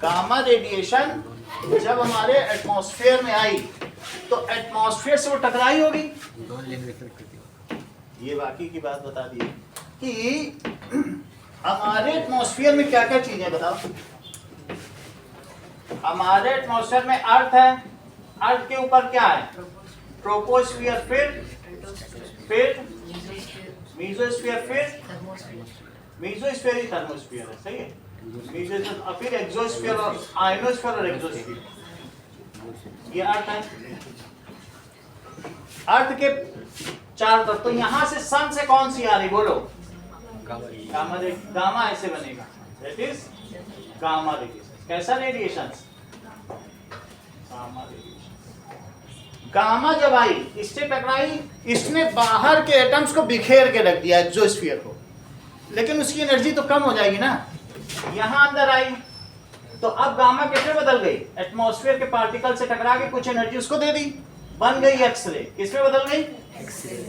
गामा रेडिएशन जब हमारे एटमॉस्फेयर में आई तो एटमॉस्फेयर से वो टकराई होगी। ये बाकी की बात बता दी कि हमारे एटमॉस्फेयर में क्या क्या चीजें बताओ? हमारे एटमॉस्फेयर में अर्थ है, अर्थ के ऊपर क्या है? ट्रोपोस्फियर, फिर मीजोस्फीयर, फिर मीजोस्फीयर ही थर्मोस्फीयर है, सही है। मीजोस्फीयर, फिर एक्सोस्फीयर और आयनोस्फीयर और एक्सोस्फीयर, ये अर्थ है। अर्थ के चार तत्व। तो यहां से सन से कौन सी आ रही बोलो? गामा ऐसे बनेगा, दैट इज गामा रेडिएशन। कैसा रेडिएशन? Gamma radiation. गामा जब आई, इससे टकराई, इसने बाहर के एटम्स को बिखेर के रख दिया एक्सोस्फीयर को, लेकिन उसकी एनर्जी तो कम हो जाएगी ना। यहां अंदर आई तो अब गामा कैसे बदल गई? एटमॉस्फेयर के पार्टिकल से टकरा के कुछ एनर्जी उसको दे दी, बन गई एक्सरे। किसमें बदल गई? एक्सरे।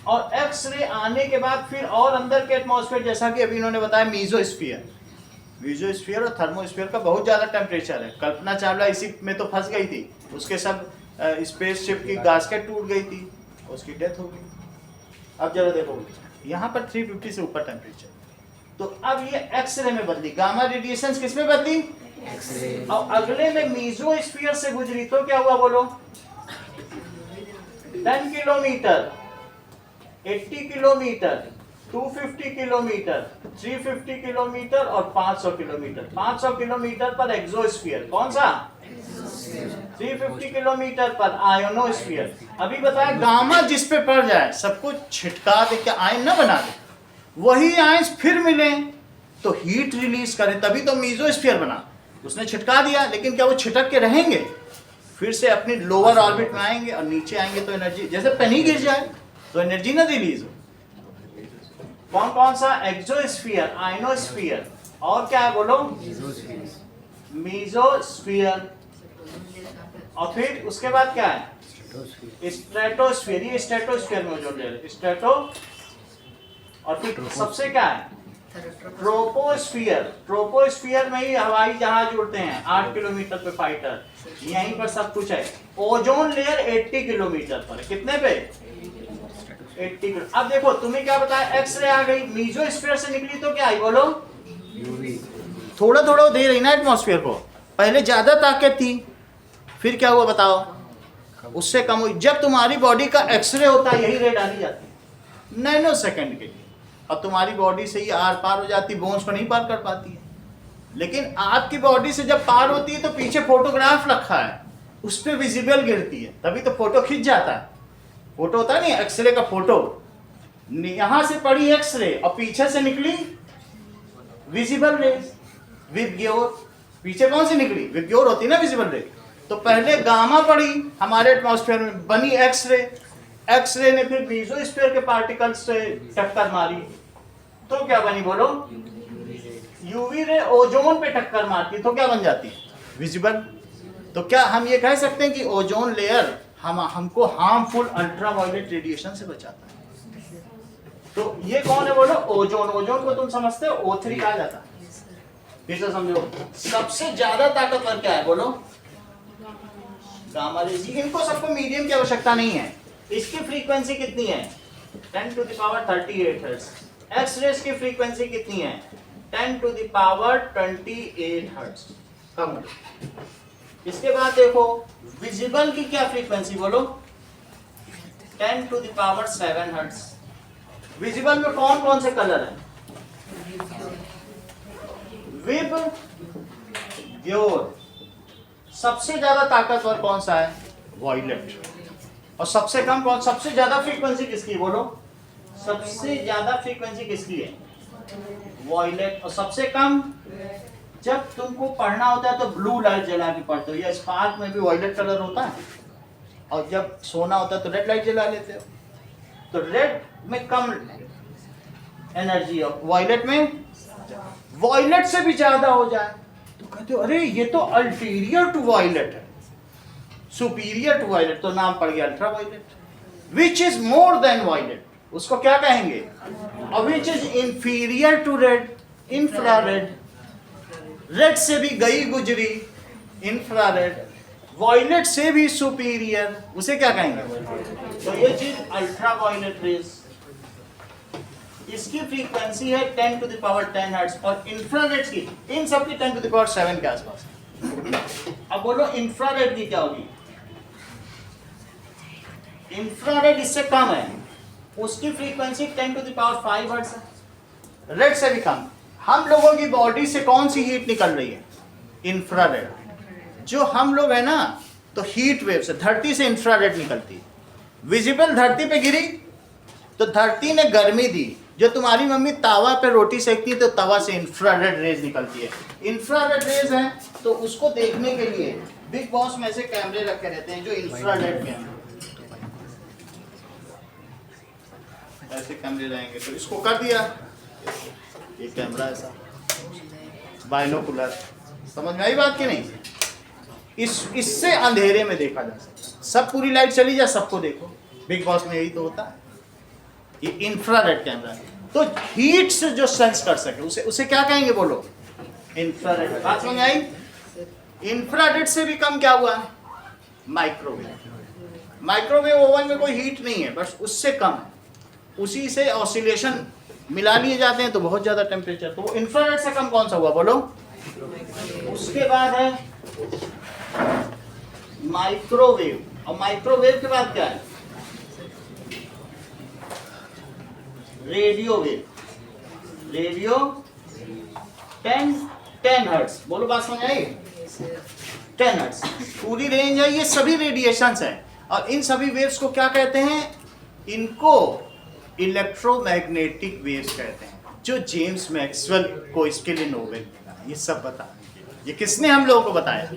और एक्सरे आने के बाद फिर और अंदर के एटमॉस्फेयर, जैसा कि अभी इन्होंने बताया मीजोस्फीयर, मीजोस्फीयर और थर्मोस्फीयर का बहुत ज्यादा टेम्परेचर है। कल्पना चावला इसी में तो फंस गई थी, उसके सब स्पेसशिप की गास्केट टूट गई थी, उसकी डेथ हो गई। अब जरा देखो यहाँ पर 350 से ऊपर टेम्परेचर, तो अब ये एक्सरे में बदली। गामा रेडिएशन किस में बदली? एक्सरे। और अगले में मीजोस्फीयर से गुजरी तो क्या हुआ बोलो? 10 किलोमीटर, 80 किलोमीटर, 250 किलोमीटर, 350 किलोमीटर और 500 किलोमीटर। 500 किलोमीटर पर एक्सोस्फीयर, कौन सा? 350 किलोमीटर पर आयोनोस्फीयर। अभी बताया गामा जिस पे पड़ जाए सबको छिटका दे के आयन ना बना दे, वही आयन फिर मिले तो हीट रिलीज करे, तभी तो मीजोस्फीयर बना। उसने छिटका दिया, लेकिन क्या वो छिटक के रहेंगे? फिर से अपनी लोअर ऑर्बिट में आएंगे और नीचे आएंगे तो एनर्जी, जैसे पेनी गिर जाए तो एनर्जी ना रिलीज हो। कौन कौन सा? एक्सोस्फीयर, आयनोस्फीयर और क्या है बोलो? मीजोस्फीयर। और फिर उसके बाद क्या है? स्ट्रेटोस्फीयर। ये स्ट्रेटोस्फीयर में जो ले रहे स्ट्रेटो, और फिर सबसे क्या है? ट्रोपोस्फीयर। ट्रोपोस्फीयर में ही हवाई जहाज उड़ते हैं 8 किलोमीटर पे फाइटर, यहीं पर सब कुछ है। ओजोन लेयर 80 किलोमीटर पर, कितने पे? 80 किलो। अब देखो तुम्हें क्या बताया? एक्सरे आ गई, मीजोस्फीयर से निकली तो क्या आई बोलो? यूवी। थोड़ा थोड़ा दे रही ना एटमॉस्फेयर को, पहले ज्यादा ताकत थी, फिर क्या हुआ बताओ? उससे कम हुई। जब तुम्हारी बॉडी का एक्सरे होता है यही रे डाली जाती है नैनो सेकंड के लिए, और तुम्हारी बॉडी से ही आर पार हो जाती, बोन्स को नहीं पार कर पाती है। लेकिन आपकी बॉडी से जब पार होती है तो पीछे फोटोग्राफ रखा है, उस पर विजिबल गिरती है, तभी तो फोटो खिंच जाता है। फोटो होता है नहीं, एक्सरे का फोटो, यहां से पड़ी एक्सरे और पीछे से निकली विजिबल रेज विद ग्योर। पीछे कौन सी निकली? विद ग्योर होती ना विजिबल रेज। तो पहले गामा पड़ी हमारे एटमॉस्फेयर में, बनी एक्सरे, एक्सरे ने फिर मीजोस्फीयर के पार्टिकल्स से टक्कर मारी तो क्या बनी बोलो? यूवी रे ओजोन पे टक्कर मारती तो क्या बन जाती? विजिबल। तो क्या हम ये कह सकते हैं कि ओजोन लेयर हमको हार्मफुल अल्ट्रावायलेट रेडिएशन से बचाता है? तो ये कौन है बोलो? ओजोन। ओजोन को तुम समझते हो O3 कहा जाता है। फिर से समझो, सबसे ज्यादा ताकतवर क्या है बोलो? Gamma rays. इनको सबको मीडियम की आवश्यकता नहीं है। इसकी फ्रीक्वेंसी कितनी है? 10 to the power 38 hertz. X rays की फ्रीक्वेंसी कितनी है? 10 to the power 28 हर्ट्ज। कम। इसके बाद देखो विजिबल की क्या फ्रीक्वेंसी बोलो? 10 to the power 7 hertz. Visible में कौन कौन से कलर है? विबग्योर। सबसे ज्यादा ताकतवर कौन सा है? वॉयलेट। और सबसे कम कौन? सबसे ज्यादा फ्रीक्वेंसी किसकी बोलो? सबसे ज्यादा फ्रीक्वेंसी किसकी है? वॉयलेट। और सबसे कम? जब तुमको पढ़ना होता है तो ब्लू लाइट जला के पढ़ते हो, या स्पार्क में भी वॉयलेट कलर होता है, और जब सोना होता है तो रेड लाइट जला लेते हो। तो रेड में कम एनर्जी है, वॉयलेट में वॉयलेट से भी ज्यादा हो जाए तो कहते हो अरे ये तो अल्टीरियर टू वॉयलेट है, सुपीरियर टू वॉयलेट, तो नाम पड़ गया ultra violet. Which is more than violet, उसको क्या कहेंगे? और which is inferior to red, infrared. Red से भी गई गुजरी, इंफ्रारेड। वॉयलेट से भी सुपीरियर, उसे क्या कहेंगे? तो ये चीज अल्ट्रा वॉयलेट रेज। इसकी फ्रीक्वेंसी है 10 टू द पावर 10 हर्ट्ज, और इंफ्रारेड की, इन सब की 10 टू द पावर 7 के आसपास। अब बोलो इंफ्रारेड की क्या होगी? इंफ्रारेड इससे कम है, उसकी frequency 10 to the power 5 hertz है, रेड से भी कम। हम लोगों की बॉडी से कौन सी हीट निकल रही है? इंफ्रारेड। जो हम लोग है ना, तो हीट वेव से, धरती से इंफ्रारेड निकलती है। विजिबल धरती पे गिरी तो धरती ने गर्मी दी। जो तुम्हारी मम्मी तावा पे रोटी सेकती है तो तवा से इंफ्रारेड रेज निकलती है। इंफ्रारेड रेज है तो उसको देखने के लिए बिग बॉस में ऐसे कैमरे रखे रहते हैं जो इंफ्रारेड कैमरे, ऐसे कैमरे रहेंगे। तो इसको कर दिया, ये कैमरा ऐसा, बाइनोकुलर, समझ में आई बात की नहीं? इससे अंधेरे में देखा जा सकता। सब पूरी लाइट चली जाए, सबको देखो। बिग बॉस में यही तो होता है। ये इंफ्रारेड कैमरा है, तो हीट से जो सेंस कर सके उसे क्या कहेंगे बोलो? इंफ्रारेड। बात समझ आई? इंफ्रारेड से भी कम क्या हुआ? माइक्रोवेव। माइक्रोवेव ओवन में कोई हीट नहीं है, बस उससे कम है, उसी से ऑसिलेशन मिला लिए जाते हैं तो बहुत ज्यादा टेम्परेचर। तो इंफ्रारेड से कम कौन सा हुआ बोलो? उसके बाद है माइक्रोवेव, और माइक्रोवेव के बाद क्या है? Radio wave. रेडियो 10 हर्ट्ज, बोलो बात समझ आई? 10 हर्ट्ज पूरी रेंज है। ये सभी रेडिएशंस हैं, और इन सभी वेव्स को क्या कहते हैं? इनको इलेक्ट्रोमैग्नेटिक वेव्स कहते हैं, जो जेम्स मैक्सवेल को इसके लिए नोबेल मिला। ये सब बताने के लिए, ये किसने हम लोगों को बताया?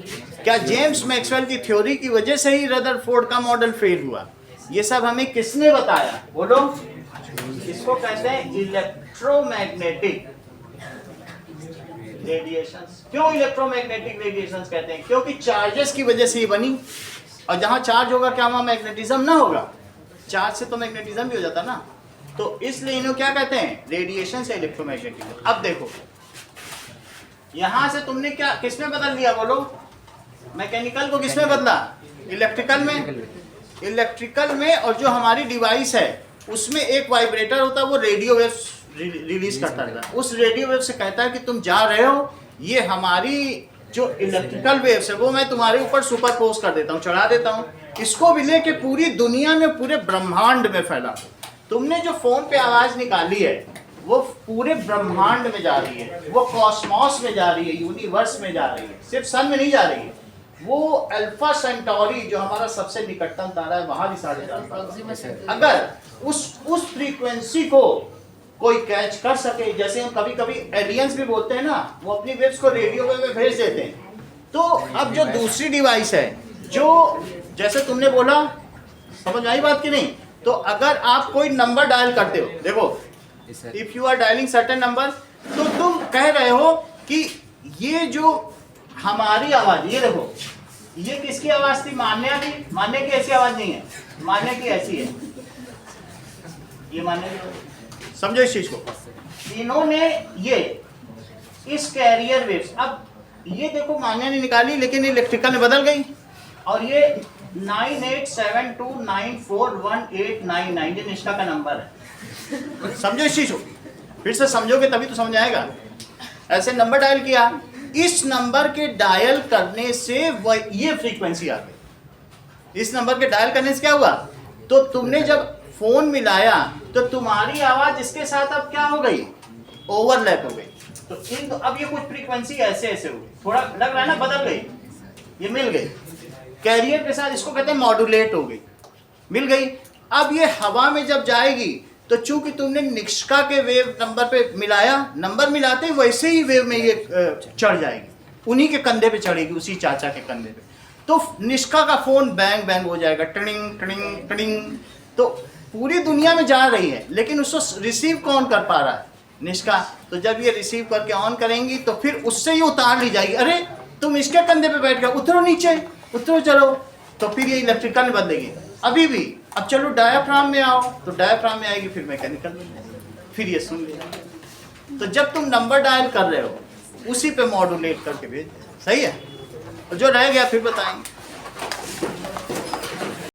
क्या जेम्स मैक्सवेल की थ्योरी की वजह से ही रदरफोर्ड का मॉडल फेल हुआ? ये सब हमें किसने बताया बोलो? इसको कहते हैं इलेक्ट्रोमैग्नेटिक रेडिएशंस। क्यों इलेक्ट्रोमैग्नेटिक रेडिएशंस कहते हैं? क्योंकि चार्जेस की वजह से ये बनी, और जहां चार्ज होगा क्या वहां मैग्नेटिज्म ना होगा? चार्ज से तो मैग्नेटिज्म भी हो जाता ना। तो इसलिए इन्हें क्या कहते हैं? रेडिएशन से इलेक्ट्रोमैग्नेटिक। अब देखो यहां से तुमने क्या किसमें बदल दिया बोलो? मैकेनिकल को किसमें बदला? इलेक्ट्रिकल में। इलेक्ट्रिकल में, और जो हमारी डिवाइस है उसमें एक वाइब्रेटर होता है, वो रेडियो वेव रिलीज करता रहता है। उस रेडियो वेव से कहता है कि तुम जा रहे हो, ये हमारी जो इलेक्ट्रिकल वेव्स है वो मैं तुम्हारे ऊपर सुपरपोज कर देता हूँ, चढ़ा देता हूँ। इसको भी लेके पूरी दुनिया में, पूरे ब्रह्मांड में फैला। तुमने जो फोन पे आवाज निकाली है वो पूरे ब्रह्मांड में जा रही है, वो कॉस्मॉस में जा रही है, यूनिवर्स में जा रही है, सिर्फ सन में नहीं जा रही है। वो अल्फा सेंटोरी जो हमारा सबसे निकटतम तारा है वहां भी 4.5। अगर उस फ्रीक्वेंसी को कोई कैच कर सके, जैसे हम कभी कभी एलियंस भी बोलते हैं ना, वो अपनी वेव्स को रेडियो वेव में भेज देते हैं। तो अब जो दूसरी डिवाइस है, जो जैसे तुमने बोला, समझ आई बात की नहीं? तो अगर आप कोई नंबर डायल करते हो, देखो if you are dialling certain number, तो तुम कह रहे हो कि ये जो हमारी आवाज, ये देखो, ये किसकी आवाज थी? मान्या की। मान्या की ऐसी आवाज नहीं है, मान्या की ऐसी है, ये मान्या की। समझो इस चीज को। इन्होंने ये इस कैरियर वेव्स, अब ये देखो मान्या ने निकाली, लेकिन इलेक्ट्रिकल में बदल गई, और ये 9872941899 ये निष्ठा का नंबर है। समझो इस चीज को, फिर से समझोगे तभी तो समझ आएगा। ऐसे नंबर डायल किया, इस नंबर के डायल करने से ये फ्रीक्वेंसी आ गई। इस नंबर के डायल करने से क्या हुआ? तो तुमने जब फोन मिलाया तो तुम्हारी आवाज इसके साथ अब क्या हो गई? ओवरलैप हो गई। तो अब ये कुछ फ्रीक्वेंसी ऐसे ऐसे हुई, थोड़ा लग रहा है ना बदल गई, ये मिल गई कैरियर के साथ, इसको कहते हैं मॉड्यूलेट हो गई, मिल गई। अब ये हवा में जब जाएगी तो चूंकि तुमने निष्का के वेव नंबर पे मिलाया, नंबर मिलाते ही वैसे ही वेव में ये चढ़ जाएगी, उन्हीं के कंधे पे चढ़ेगी, उसी चाचा के कंधे पे। तो निष्का का फोन बैंग बैंग हो जाएगा, टनिंग टनिंग टनिंग। तो पूरी दुनिया में जा रही है, लेकिन उसको रिसीव कौन कर पा रहा है? निष्का। तो जब ये रिसीव करके ऑन करेंगी तो फिर उससे ही उतार ली जाएगी, अरे तुम इसके कंधे पे बैठ गए, उतरो नीचे, उतरो चलो। तो फिर ये इलेक्ट्रिकल में बदलेगी। अभी भी अब चलो डायाफ्राम में आओ, तो डायाफ्राम में आएगी, फिर मैकेनिकल में, फिर ये सुन लिया। तो जब तुम नंबर डायल कर रहे हो उसी पे मॉड्यूलेट करके भेज, सही है। और जो रह गया फिर बताएंगे।